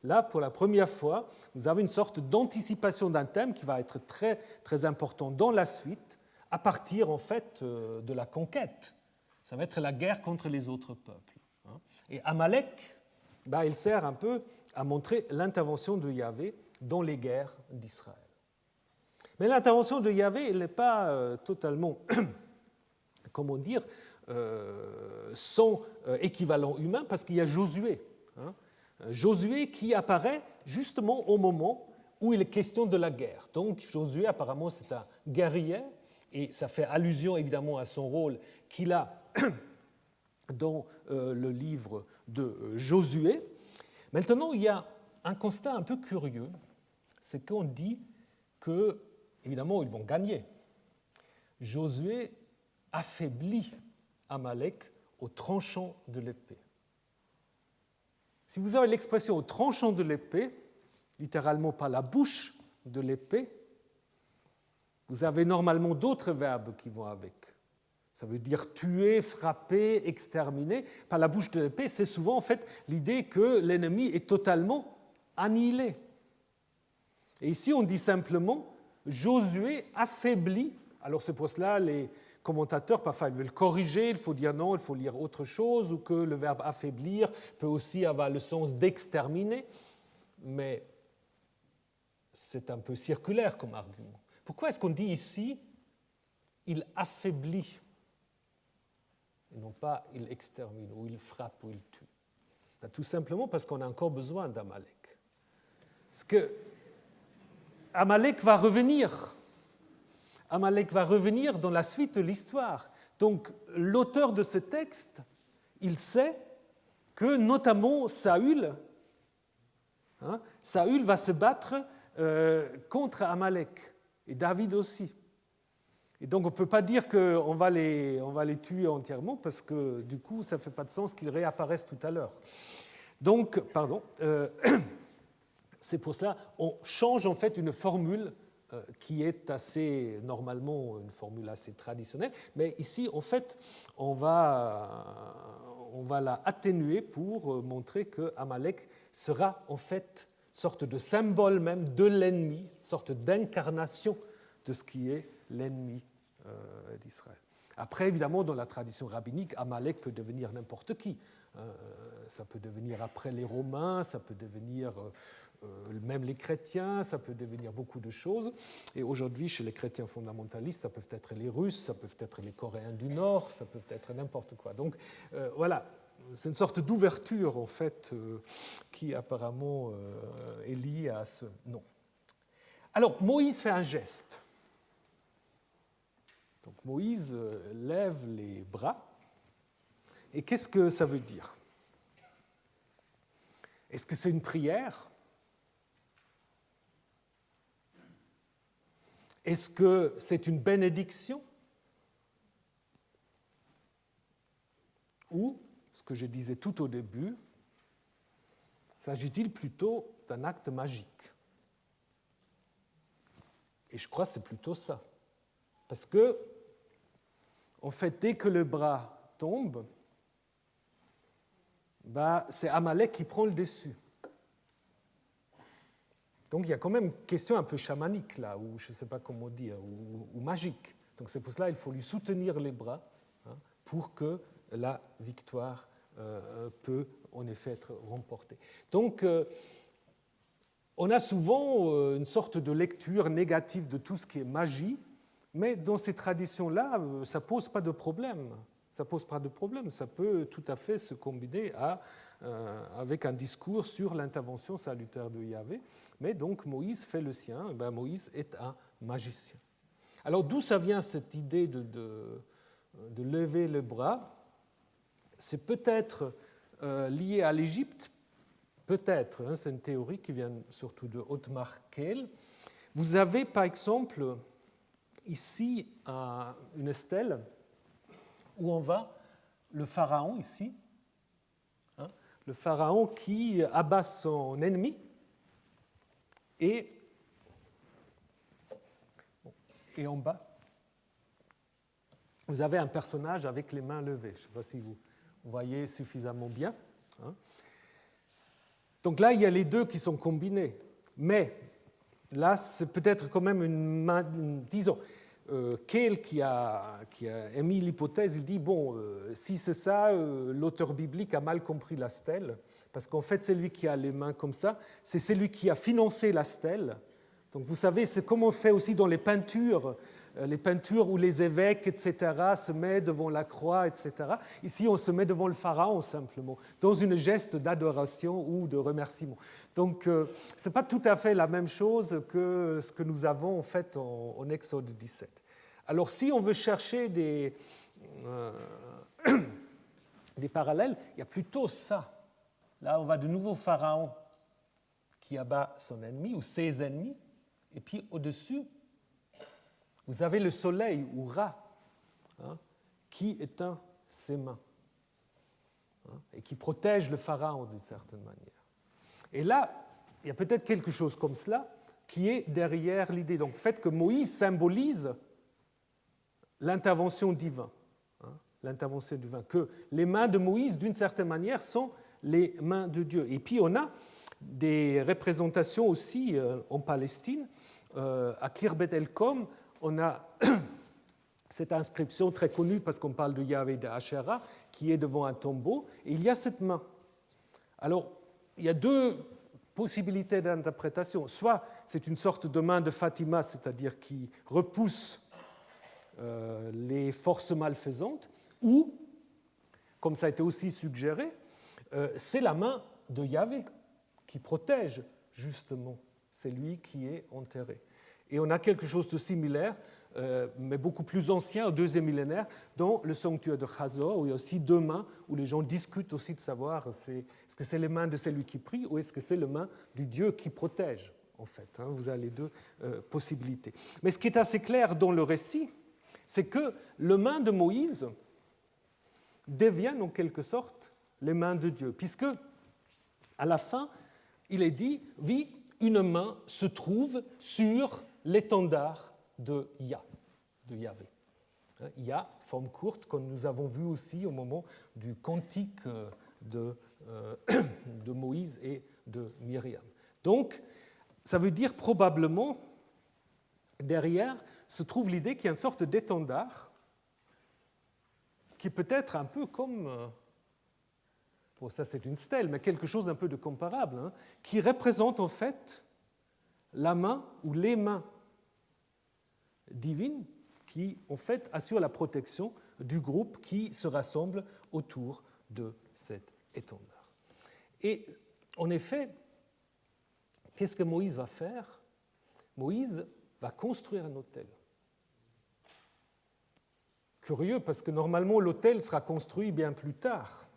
Là, pour la première fois, nous avons une sorte d'anticipation d'un thème qui va être très, très important dans la suite, à partir en fait de la conquête. Ça va être la guerre contre les autres peuples. Et Amalek, il sert un peu à montrer l'intervention de Yahvé dans les guerres d'Israël. Mais l'intervention de Yahvé, elle n'est pas totalement, comment dire, sans équivalent humain, parce qu'il y a Josué. Josué qui apparaît justement au moment où il est question de la guerre. Donc Josué, apparemment, c'est un guerrier, et ça fait allusion évidemment à son rôle qu'il a dans le livre de Josué. Maintenant, il y a un constat un peu curieux, c'est qu'on dit que évidemment, ils vont gagner. Josué affaiblit Amalek au tranchant de l'épée. Si vous avez l'expression au tranchant de l'épée, littéralement par la bouche de l'épée, vous avez normalement d'autres verbes qui vont avec. Ça veut dire tuer, frapper, exterminer. Par la bouche de l'épée, c'est souvent en fait l'idée que l'ennemi est totalement annihilé. Et ici, on dit simplement Josué affaiblit. Alors c'est pour cela les commentateurs, parfois ils veulent corriger, il faut dire non, il faut lire autre chose, ou que le verbe affaiblir peut aussi avoir le sens d'exterminer. Mais c'est un peu circulaire comme argument. Pourquoi est-ce qu'on dit ici il affaiblit et non pas il extermine, ou il frappe, ou il tue? Tout simplement parce qu'on a encore besoin d'Amalek. Parce que Amalek va revenir. Amalek va revenir dans la suite de l'histoire. Donc l'auteur de ce texte, il sait que notamment Saül va se battre contre Amalek, et David aussi. Et donc on ne peut pas dire qu'on va les tuer entièrement, parce que du coup, ça ne fait pas de sens qu'ils réapparaissent tout à l'heure. Donc, c'est pour cela qu'on change en fait une formule qui est assez, normalement, une formule assez traditionnelle, mais ici, en fait, on va la atténuer pour montrer que Amalek sera en fait sorte de symbole même de l'ennemi, sorte d'incarnation de ce qui est l'ennemi d'Israël. Après, évidemment, dans la tradition rabbinique, Amalek peut devenir n'importe qui. Ça peut devenir après les Romains, ça peut devenir même les chrétiens, ça peut devenir beaucoup de choses. Et aujourd'hui, chez les chrétiens fondamentalistes, ça peut être les Russes, ça peut être les Coréens du Nord, ça peut être n'importe quoi. Donc voilà, c'est une sorte d'ouverture, en fait, qui apparemment est liée à ce nom. Alors, Moïse fait un geste. Donc Moïse lève les bras. Et qu'est-ce que ça veut dire? Est-ce que c'est une prière? Est-ce que c'est une bénédiction? Ou, ce que je disais tout au début, s'agit-il plutôt d'un acte magique? Et je crois que c'est plutôt ça. Parce que, en fait, dès que le bras tombe, c'est Amalek qui prend le dessus. Donc il y a quand même une question un peu chamanique là, ou je ne sais pas comment dire, ou magique. Donc c'est pour cela qu'il faut lui soutenir les bras pour que la victoire peut en effet être remportée. Donc on a souvent une sorte de lecture négative de tout ce qui est magie, mais dans ces traditions-là, ça ne pose pas de problème. Ça pose pas de problème. Ça peut tout à fait se combiner avec un discours sur l'intervention salutaire de Yahvé. Mais donc Moïse fait le sien. Et Moïse est un magicien. Alors d'où ça vient cette idée de lever le bras? C'est peut-être lié à l'Égypte. Peut-être. C'est une théorie qui vient surtout de Otmar Kehl. Vous avez par exemple ici une stèle où on voit le pharaon ici, le pharaon qui abat son ennemi, et en bas, vous avez un personnage avec les mains levées. Je ne sais pas si vous voyez suffisamment bien. Donc là, il y a les deux qui sont combinés, mais là, c'est peut-être quand même disons, Kehl qui a émis l'hypothèse, il dit, bon, si c'est ça, l'auteur biblique a mal compris la stèle, parce qu'en fait, c'est lui qui a les mains comme ça, c'est celui qui a financé la stèle. Donc vous savez, c'est comme on fait aussi dans les peintures où les évêques, etc., se mettent devant la croix, etc. Ici, on se met devant le pharaon, simplement, dans une geste d'adoration ou de remerciement. Donc, ce n'est pas tout à fait la même chose que ce que nous avons, en fait, en Exode 17. Alors, si on veut chercher des parallèles, il y a plutôt ça. Là, on va de nouveau pharaon qui abat son ennemi ou ses ennemis, et puis au-dessus, vous avez le soleil, ou Ra, hein, qui éteint ses mains, hein, et qui protège le pharaon d'une certaine manière. Et là, il y a peut-être quelque chose comme cela qui est derrière l'idée. Donc, le fait que Moïse symbolise l'intervention divine, hein, l'intervention divine, que les mains de Moïse, d'une certaine manière, sont les mains de Dieu. Et puis, on a des représentations aussi en Palestine. À Khirbet el-Kom, on a cette inscription très connue parce qu'on parle de Yahvé de Asherah, qui est devant un tombeau, et il y a cette main. Alors, il y a deux possibilités d'interprétation. Soit c'est une sorte de main de Fatima, c'est-à-dire qui repousse les forces malfaisantes, ou, comme ça a été aussi suggéré, c'est la main de Yahvé qui protège justement celui qui est enterré. Et on a quelque chose de similaire, mais beaucoup plus ancien, au deuxième millénaire, dans le sanctuaire de Chazor, où il y a aussi deux mains, où les gens discutent aussi de savoir est-ce que c'est les mains de celui qui prie ou est-ce que c'est les mains du Dieu qui protège, en fait. Vous avez les deux possibilités. Mais ce qui est assez clair dans le récit, c'est que les mains de Moïse deviennent en quelque sorte les mains de Dieu, puisque à la fin, il est dit, oui, une main se trouve sur l'étendard de Yahvé. Ya, forme courte, comme nous avons vu aussi au moment du cantique de Moïse et de Myriam. Donc, ça veut dire probablement, derrière, se trouve l'idée qu'il y a une sorte d'étendard qui peut être un peu comme, bon, ça c'est une stèle, mais quelque chose d'un peu de comparable, hein, qui représente en fait la main ou les mains divines qui, en fait, assurent la protection du groupe qui se rassemble autour de cet étendard. Et en effet, qu'est-ce que Moïse va faire? Moïse va construire un autel. Curieux, parce que normalement l'autel sera construit bien plus tard.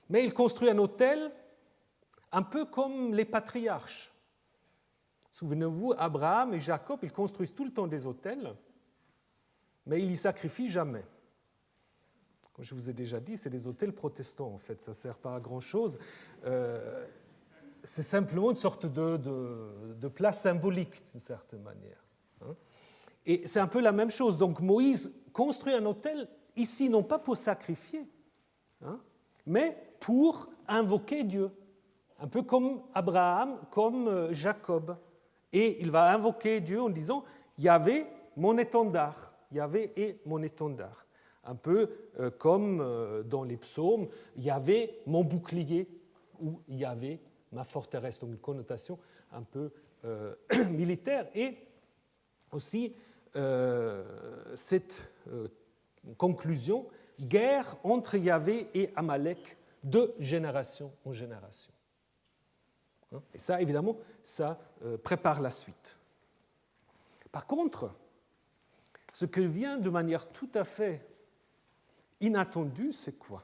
Mais il construit un autel un peu comme les patriarches. Souvenez-vous, Abraham et Jacob, ils construisent tout le temps des autels, mais ils n'y sacrifient jamais. Comme je vous ai déjà dit, c'est des autels protestants, en fait, ça ne sert pas à grand-chose. C'est simplement une sorte de place symbolique, d'une certaine manière. Et c'est un peu la même chose. Donc Moïse construit un autel, ici, non pas pour sacrifier, mais pour invoquer Dieu. Un peu comme Abraham, comme Jacob. Et il va invoquer Dieu en disant « Yahvé, mon étendard ». Yahvé est mon étendard. Un peu comme dans les psaumes « Yahvé, mon bouclier » ou « Yahvé, ma forteresse ». Donc une connotation un peu militaire. Et aussi cette conclusion, guerre entre Yahvé et Amalek de génération en génération. Et ça, évidemment, ça prépare la suite. Par contre, ce que vient de manière tout à fait inattendue, c'est quoi?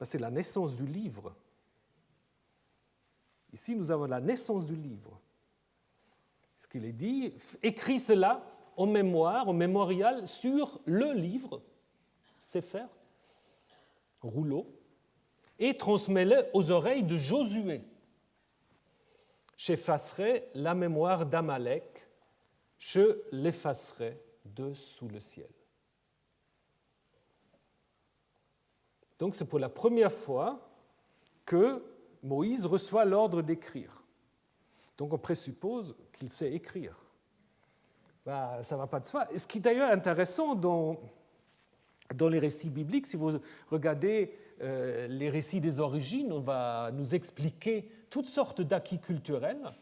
C'est la naissance du livre. Ici, nous avons la naissance du livre. Ce qu'il est dit, écrit cela en mémoire, en mémorial, sur le livre, Sefer, rouleau, et transmets-le aux oreilles de Josué. J'effacerai la mémoire d'Amalek, je l'effacerai de sous le ciel. Donc c'est pour la première fois que Moïse reçoit l'ordre d'écrire. Donc on présuppose qu'il sait écrire. Ça ne va pas de soi. Et ce qui est d'ailleurs intéressant dans les récits bibliques, si vous regardez les récits des origines, on va nous expliquer toutes sortes d'acquis culturels,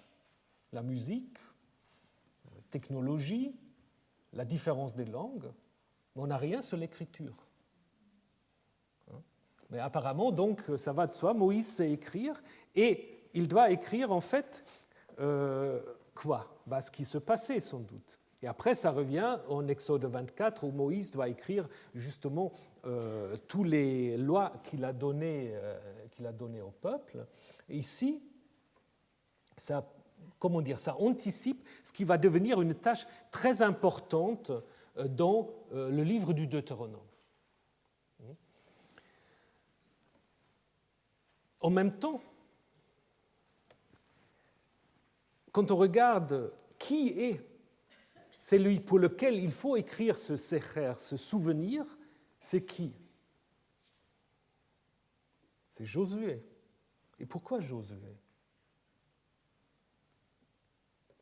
la musique, la technologie, la différence des langues, mais on n'a rien sur l'écriture. Mais apparemment, donc, ça va de soi, Moïse sait écrire, et il doit écrire en fait quoi? Ce qui se passait sans doute. Et après, ça revient en Exode 24, où Moïse doit écrire justement toutes les lois qu'il a données au peuple. Et ici, ça comment dire, ça anticipe ce qui va devenir une tâche très importante dans le livre du Deutéronome. En même temps, quand on regarde qui est celui pour lequel il faut écrire ce secher, ce souvenir, c'est qui? C'est Josué. Et pourquoi Josué?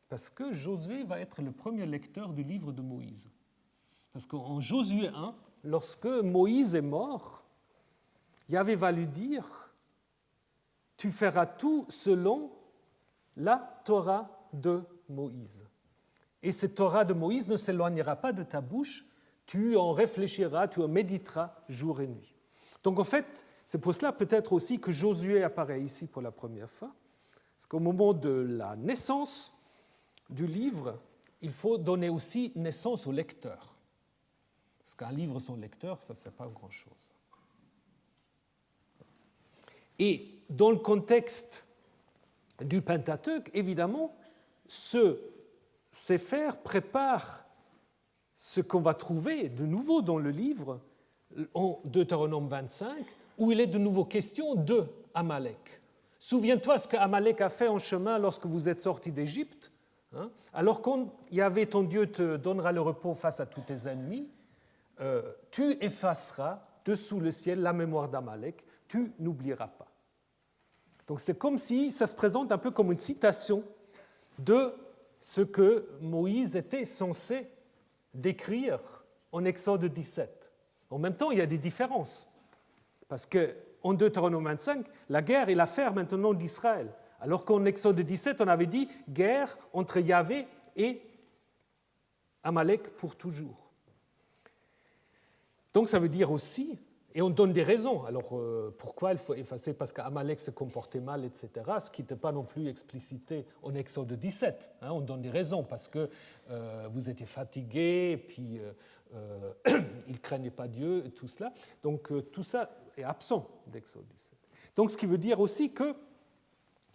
Parce que Josué va être le premier lecteur du livre de Moïse. Parce qu'en Josué 1, lorsque Moïse est mort, Yahvé va lui dire « Tu feras tout selon la Torah de Moïse. Et cette Torah de Moïse ne s'éloignera pas de ta bouche, tu en réfléchiras, tu en méditeras jour et nuit. » Donc en fait, c'est pour cela peut-être aussi que Josué apparaît ici pour la première fois, parce qu'au moment de la naissance du livre, il faut donner aussi naissance au lecteur. Parce qu'un livre sans lecteur, ça ne sert pas à grand-chose. Et dans le contexte du Pentateuque, évidemment, ce Sefer prépare ce qu'on va trouver de nouveau dans le livre, en Deutéronome 25, où il est de nouveau question de Amalek. Souviens-toi ce qu'Amalek a fait en chemin lorsque vous êtes sortis d'Égypte. Alors quand Yahvé, ton Dieu, te donnera le repos face à tous tes ennemis, tu effaceras dessous le ciel la mémoire d'Amalek, tu n'oublieras pas. Donc c'est comme si ça se présente un peu comme une citation de ce que Moïse était censé décrire en Exode 17. En même temps, il y a des différences, parce qu'en Deutéronome 25, la guerre est l'affaire maintenant d'Israël, alors qu'en Exode 17, on avait dit guerre entre Yahvé et Amalek pour toujours. Donc ça veut dire aussi, et on donne des raisons, alors pourquoi il faut effacer, parce qu'Amalek se comportait mal, etc., ce qui n'était pas non plus explicité en Exode 17. On donne des raisons, parce que vous étiez fatigués, et puis ils ne craignaient pas Dieu, et tout cela. Donc tout ça est absent d'Exode 17. Donc ce qui veut dire aussi que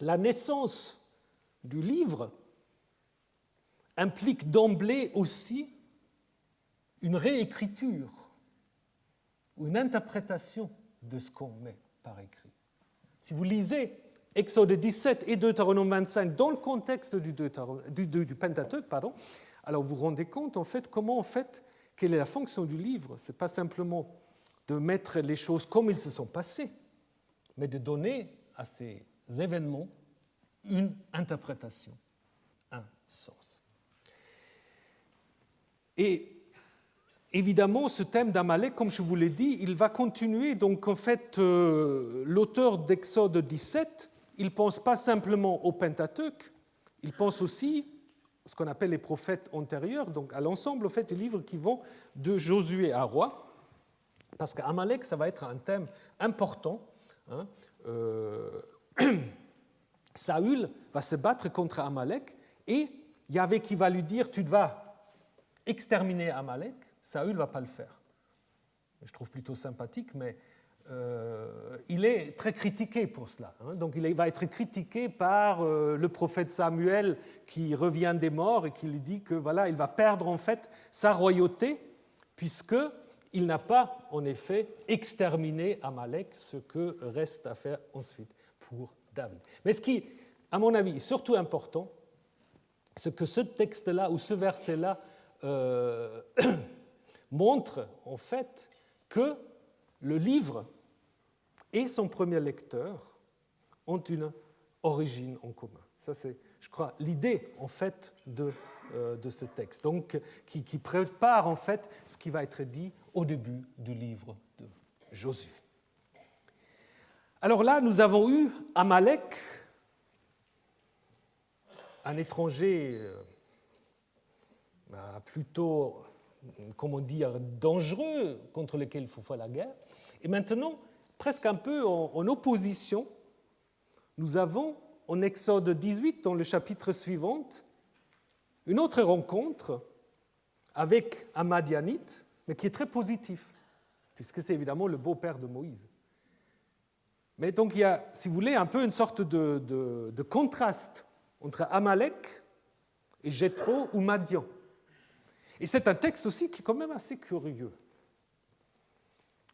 la naissance du livre implique d'emblée aussi une réécriture ou une interprétation de ce qu'on met par écrit. Si vous lisez Exode 17 et Deutéronome 25 dans le contexte du Pentateuque, alors vous vous rendez compte, en fait, quelle est la fonction du livre. Ce n'est pas simplement de mettre les choses comme ils se sont passées, mais de donner à ces événements une interprétation, un sens. Et évidemment, ce thème d'Amalek, comme je vous l'ai dit, il va continuer. Donc, en fait, l'auteur d'Exode 17, il ne pense pas simplement au Pentateuque, il pense aussi à ce qu'on appelle les prophètes antérieurs, donc à l'ensemble, en fait, des livres qui vont de Josué à Roi, parce qu'Amalek, ça va être un thème important. Saül va se battre contre Amalek, et Yahvé qui va lui dire « tu vas exterminer Amalek », Saül ne va pas le faire. Je trouve plutôt sympathique, mais il est très critiqué pour cela. Donc il va être critiqué par le prophète Samuel qui revient des morts et qui lui dit que voilà, il va perdre en fait sa royauté puisqu'il n'a pas en effet exterminé Amalek, ce que reste à faire ensuite pour David. Mais ce qui, à mon avis, est surtout important, c'est que ce texte-là ou ce verset-là montre en fait que le livre et son premier lecteur ont une origine en commun. Ça, c'est, je crois, l'idée en fait de ce texte, donc qui prépare en fait ce qui va être dit au début du livre de Josué. Alors là, nous avons eu Amalek, un étranger plutôt, comment dire, dangereux, contre lequel il faut faire la guerre. Et maintenant, presque un peu en opposition, nous avons en Exode 18, dans le chapitre suivant, une autre rencontre avec un Madianite, mais qui est très positif, puisque c'est évidemment le beau-père de Moïse. Mais donc il y a, si vous voulez, un peu une sorte de contraste entre Amalek et Jéthro ou Madian. Et c'est un texte aussi qui est quand même assez curieux.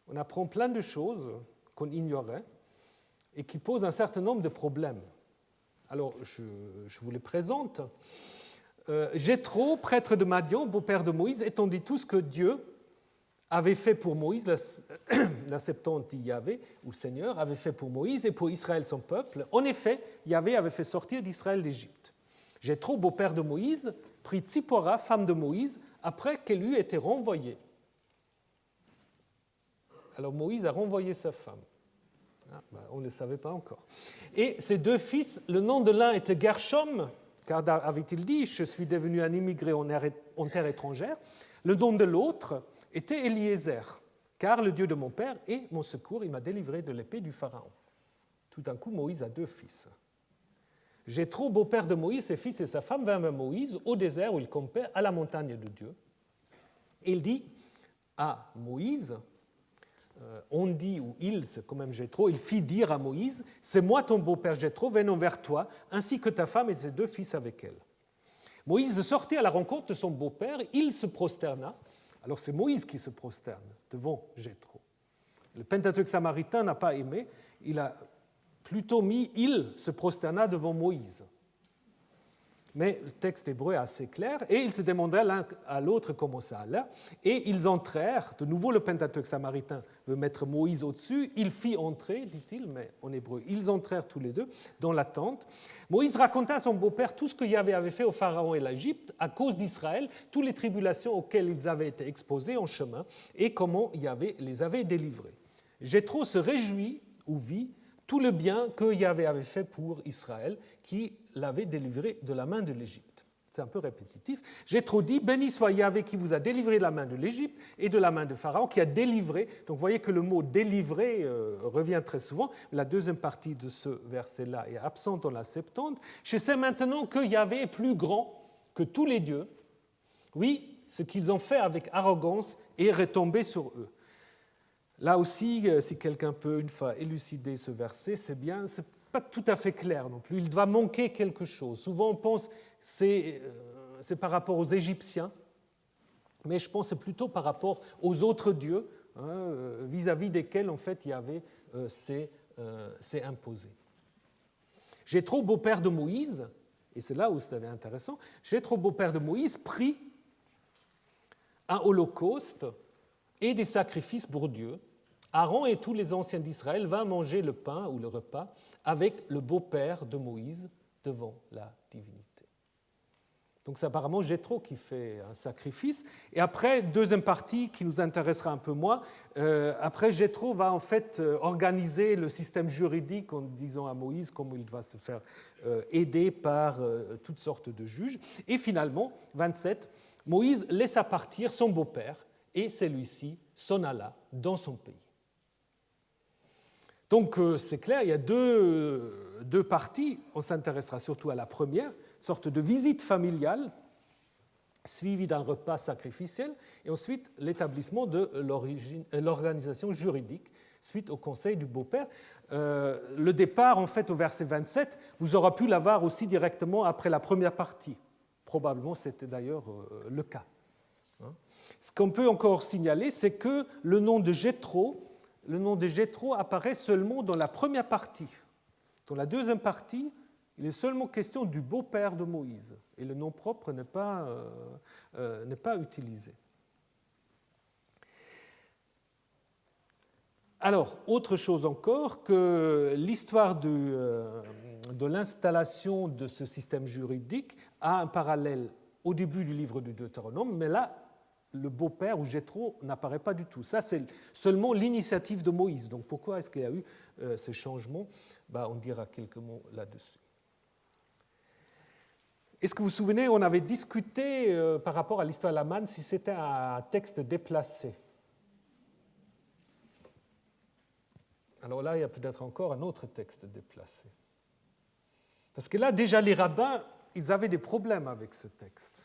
On apprend plein de choses qu'on ignorait et qui posent un certain nombre de problèmes. Alors, je vous les présente. Jéthro, prêtre de Madian, beau-père de Moïse, étendit tout ce que Dieu avait fait pour Moïse, la Septante Yahvé, ou Seigneur, avait fait pour Moïse et pour Israël son peuple. En effet, Yahvé avait fait sortir d'Israël d'Égypte. Jéthro, beau-père de Moïse, prit Tzipora, femme de Moïse, après qu'elle eût été renvoyée. Alors Moïse a renvoyé sa femme. On ne le savait pas encore. Et ses deux fils, le nom de l'un était Gershom, car avait-il dit, je suis devenu un immigré en terre étrangère. Le nom de l'autre était Eliezer, car le Dieu de mon père est mon secours, il m'a délivré de l'épée du Pharaon. Tout d'un coup, Moïse a deux fils. Jéthro, beau-père de Moïse, ses fils et sa femme vinrent vers Moïse au désert où il campait, à la montagne de Dieu. Et il dit à Moïse, on dit, ou il, c'est quand même Jéthro, il fit dire à Moïse, c'est moi ton beau-père Jéthro, venons vers toi, ainsi que ta femme et ses deux fils avec elle. Moïse sortit à la rencontre de son beau-père, il se prosterna. Alors c'est Moïse qui se prosterne devant Jéthro. Le Pentateuque samaritain n'a pas aimé, il a plutôt mis il se prosterna devant Moïse. Mais le texte hébreu est assez clair, et ils se demandaient l'un à l'autre comment ça allait, et ils entrèrent, de nouveau le Pentateuque samaritain veut mettre Moïse au-dessus, il fit entrer, dit-il, mais en hébreu, ils entrèrent tous les deux dans la tente. Moïse raconta à son beau-père tout ce que Yahvé avait fait au Pharaon et à l'Égypte à cause d'Israël, toutes les tribulations auxquelles ils avaient été exposés en chemin, et comment Yahvé les avait délivrés. Jéthro se réjouit ou vit tout le bien que Yahvé avait fait pour Israël, qui l'avait délivré de la main de l'Égypte. C'est un peu répétitif. Jéthro dit, béni soit Yahvé qui vous a délivré de la main de l'Égypte et de la main de Pharaon, qui a délivré. Donc vous voyez que le mot délivrer revient très souvent. La deuxième partie de ce verset-là est absente dans la Septante. Je sais maintenant que Yahvé est plus grand que tous les dieux. Oui, ce qu'ils ont fait avec arrogance est retombé sur eux. Là aussi, si quelqu'un peut une fois élucider ce verset, c'est bien, c'est pas tout à fait clair non plus. Il doit manquer quelque chose. Souvent, on pense que c'est par rapport aux Égyptiens, mais je pense que c'est plutôt par rapport aux autres dieux, vis-à-vis desquels, en fait, Yahvé s'est imposé. Jéthro, beau-père de Moïse, et c'est là où c'est intéressant, Jéthro, beau-père de Moïse, prit un holocauste et des sacrifices pour Dieu. Aaron et tous les anciens d'Israël vinrent manger le pain ou le repas avec le beau-père de Moïse devant la divinité. Donc c'est apparemment Jéthro qui fait un sacrifice. Et après, deuxième partie qui nous intéressera un peu moins, après Jéthro va en fait organiser le système juridique en disant à Moïse comment il va se faire aider par toutes sortes de juges. Et finalement, 27, Moïse laissa partir son beau-père et celui-ci s'en alla dans son pays. Donc c'est clair, il y a deux parties. On s'intéressera surtout à la première, une sorte de visite familiale suivie d'un repas sacrificiel, et ensuite l'établissement de l'organisation juridique suite au conseil du beau-père. Le départ, en fait, au verset 27, vous aurez pu l'avoir aussi directement après la première partie. Probablement, c'était d'ailleurs le cas. Ce qu'on peut encore signaler, c'est que le nom de Jéthro apparaît seulement dans la première partie. Dans la deuxième partie, il est seulement question du beau-père de Moïse, et le nom propre n'est pas utilisé. Alors, autre chose encore, que l'histoire de l'installation de ce système juridique a un parallèle au début du livre du Deutéronome, mais là, le beau-père ou Jéthro n'apparaît pas du tout. Ça, c'est seulement l'initiative de Moïse. Donc pourquoi est-ce qu'il y a eu ce changement ? On dira quelques mots là-dessus. Est-ce que vous vous souvenez, on avait discuté par rapport à l'histoire de la manne si c'était un texte déplacé. Alors là, il y a peut-être encore un autre texte déplacé. Parce que là, déjà, les rabbins, ils avaient des problèmes avec ce texte.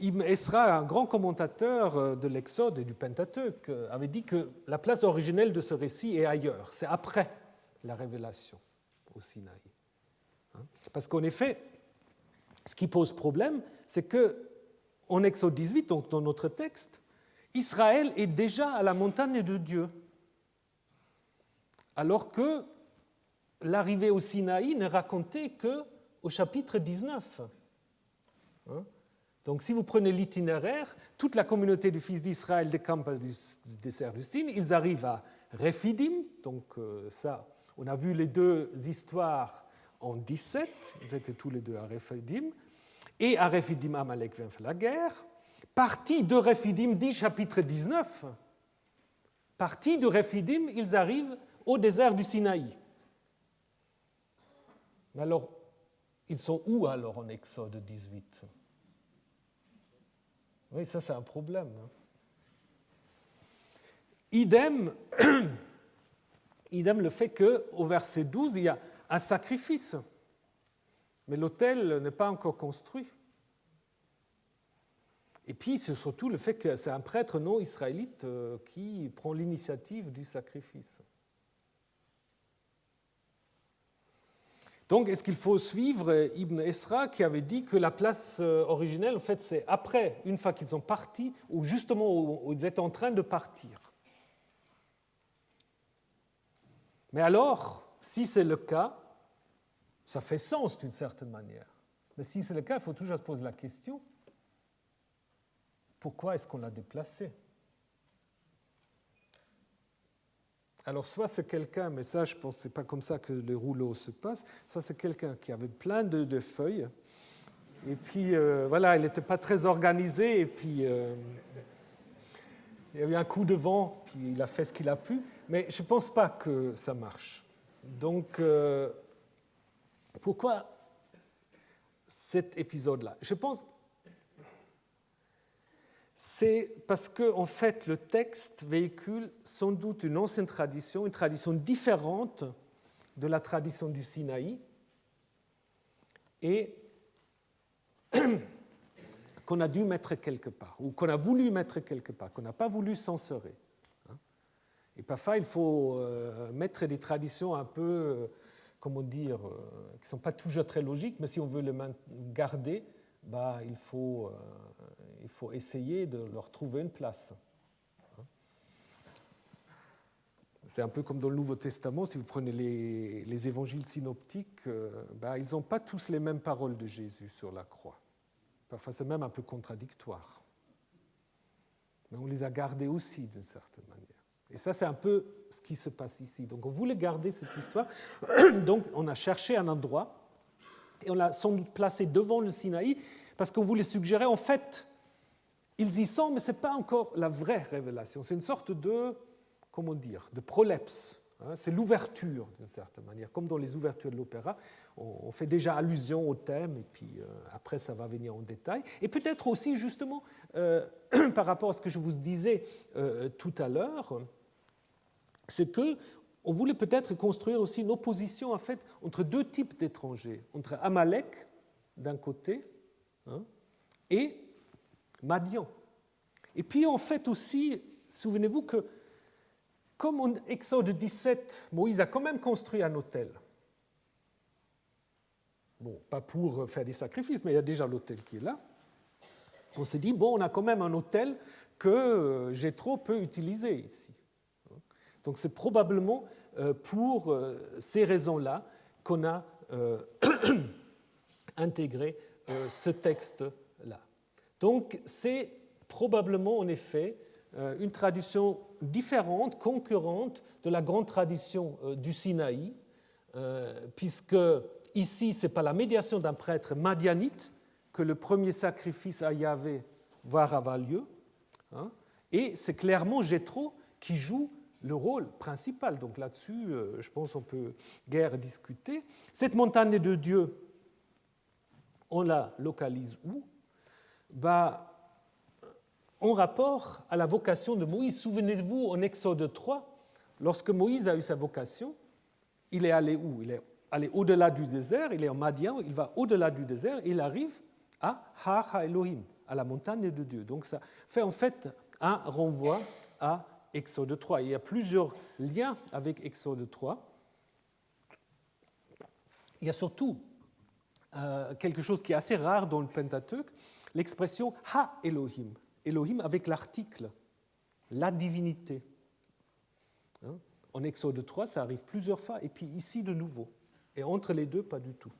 Ibn Esra, un grand commentateur de l'Exode et du Pentateuque, avait dit que la place originelle de ce récit est ailleurs, c'est après la révélation au Sinaï. Parce qu'en effet, ce qui pose problème, c'est qu'en Exode 18, donc dans notre texte, Israël est déjà à la montagne de Dieu, alors que l'arrivée au Sinaï n'est racontée qu'au chapitre 19. Donc si vous prenez l'itinéraire, toute la communauté du fils d'Israël décampe du désert du Sin, ils arrivent à Rephidim, donc ça, on a vu les deux histoires en 17, ils étaient tous les deux à Rephidim, et à Rephidim, Amalek vient faire la guerre. Partis de Rephidim, dit chapitre 19, partis de Rephidim, ils arrivent au désert du Sinaï. Mais alors, ils sont où alors en Exode 18 ? Oui, ça c'est un problème. Idem le fait qu'au verset 12, il y a un sacrifice, mais l'autel n'est pas encore construit. Et puis, c'est surtout le fait que c'est un prêtre non israélite qui prend l'initiative du sacrifice. Donc, est-ce qu'il faut suivre Ibn Esra qui avait dit que la place originelle, en fait, c'est après, une fois qu'ils sont partis, ou justement où ils étaient en train de partir. Mais alors, si c'est le cas, ça fait sens d'une certaine manière. Mais si c'est le cas, il faut toujours se poser la question, pourquoi est-ce qu'on l'a déplacé ? Alors, soit c'est quelqu'un, mais ça, je pense que ce n'est pas comme ça que les rouleaux se passent, soit c'est quelqu'un qui avait plein de feuilles, et puis, voilà, il n'était pas très organisé, et puis il y a eu un coup de vent, puis il a fait ce qu'il a pu, mais je ne pense pas que ça marche. Donc, pourquoi cet épisode-là ? Je pense c'est parce que, en fait, le texte véhicule sans doute une ancienne tradition, une tradition différente de la tradition du Sinaï, et qu'on a dû mettre quelque part, ou qu'on a voulu mettre quelque part, qu'on n'a pas voulu censurer. Et parfois, il faut mettre des traditions un peu, comment dire, qui ne sont pas toujours très logiques, mais si on veut les garder, il faut essayer de leur trouver une place. C'est un peu comme dans le Nouveau Testament, si vous prenez les évangiles synoptiques, ils n'ont pas tous les mêmes paroles de Jésus sur la croix. Parfois, c'est même un peu contradictoire. Mais on les a gardés aussi, d'une certaine manière. Et ça, c'est un peu ce qui se passe ici. Donc, on voulait garder cette histoire. Donc, on a cherché un endroit, et on l'a sans doute placé devant le Sinaï, parce qu'on voulait suggérer, en fait, ils y sont, mais ce n'est pas encore la vraie révélation. C'est une sorte de, comment dire, de prolepse. C'est l'ouverture, d'une certaine manière. Comme dans les ouvertures de l'opéra, on fait déjà allusion au thème, et puis après, ça va venir en détail. Et peut-être aussi, justement, par rapport à ce que je vous disais tout à l'heure, c'est qu'on voulait peut-être construire aussi une opposition, en fait, entre deux types d'étrangers, entre Amalek, d'un côté, et Madian. Et puis, en fait, aussi, souvenez-vous que, comme en Exode 17, Moïse a quand même construit un autel. Bon, pas pour faire des sacrifices, mais il y a déjà l'autel qui est là. On s'est dit, on a quand même un autel que Jéthro peut utiliser ici. Donc, c'est probablement pour ces raisons-là qu'on a intégré ce texte-là. Donc, c'est probablement, en effet, une tradition différente, concurrente de la grande tradition du Sinaï, puisque ici, ce n'est pas la médiation d'un prêtre madianite que le premier sacrifice à Yahvé va avoir lieu, et c'est clairement Jéthro qui joue le rôle principal. Donc là-dessus, je pense qu'on peut guère discuter. Cette montagne de Dieu, on la localise où ? En rapport à la vocation de Moïse. Souvenez-vous, en Exode 3, lorsque Moïse a eu sa vocation, il est allé où ? Il est allé au-delà du désert, il est en Madian, il va au-delà du désert, et il arrive à Har HaElohim, à la montagne de Dieu. Donc ça fait en fait un renvoi à Exode 3. Il y a plusieurs liens avec Exode 3. Il y a surtout quelque chose qui est assez rare dans le Pentateuque, l'expression Ha-Elohim, Elohim avec l'article, la divinité. En Exode 3, ça arrive plusieurs fois, et puis ici de nouveau. Et entre les deux, pas du tout.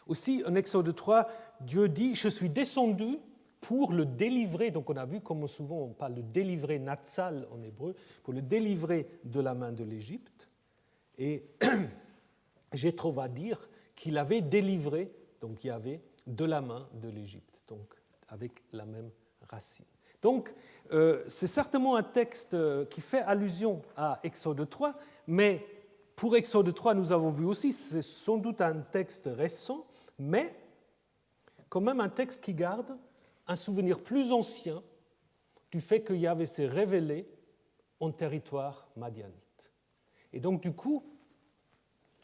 Aussi, en Exode 3, Dieu dit « Je suis descendu pour le délivrer », donc on a vu comment souvent on parle de délivrer, natsal en hébreu, pour le délivrer de la main de l'Égypte. Et Jéthro va dire qu'il avait délivré, donc Yahvé, de la main de l'Égypte, donc avec la même racine. Donc, c'est certainement un texte qui fait allusion à Exode 3, mais pour Exode 3, nous avons vu aussi, c'est sans doute un texte récent, mais quand même un texte qui garde un souvenir plus ancien du fait que Yahvé s'est révélé en territoire madianite. Et donc, du coup,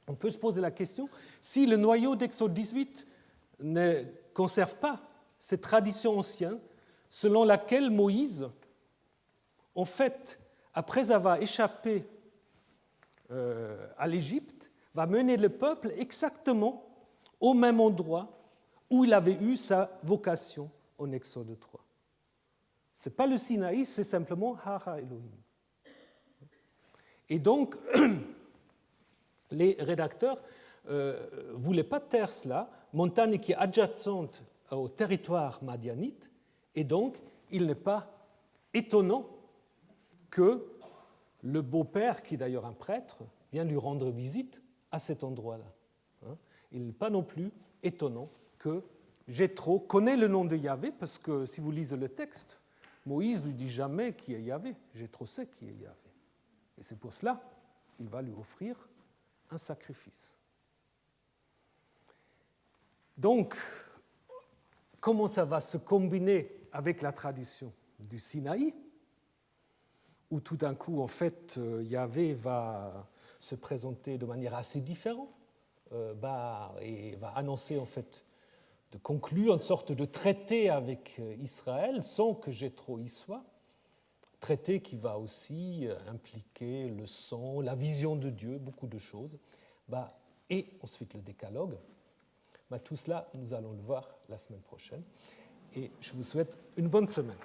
on peut se poser la question, si le noyau d'Exode 18 ne conserve pas cette tradition ancienne, selon laquelle Moïse, en fait, après avoir échappé à l'Égypte, va mener le peuple exactement au même endroit où il avait eu sa vocation en Exode 3. Ce n'est pas le Sinaï, c'est simplement Hara Elohim. Et donc, les rédacteurs ne voulaient pas taire cela, montagne qui est adjacente au territoire madianite, et donc il n'est pas étonnant que le beau-père, qui est d'ailleurs un prêtre, vienne lui rendre visite à cet endroit-là. Il n'est pas non plus étonnant que Jéthro connaît le nom de Yahvé, parce que si vous lisez le texte, Moïse ne lui dit jamais qui est Yahvé. Jéthro sait qui est Yahvé. Et c'est pour cela qu'il va lui offrir un sacrifice. Donc, comment ça va se combiner avec la tradition du Sinaï, où tout d'un coup, en fait, Yahvé va se présenter de manière assez différente et va annoncer, en fait, de conclure une sorte de traité avec Israël sans que Jéthro y soit, traité qui va aussi impliquer le sang, la vision de Dieu, beaucoup de choses, et ensuite le décalogue. Tout cela, nous allons le voir la semaine prochaine. Et je vous souhaite une bonne semaine.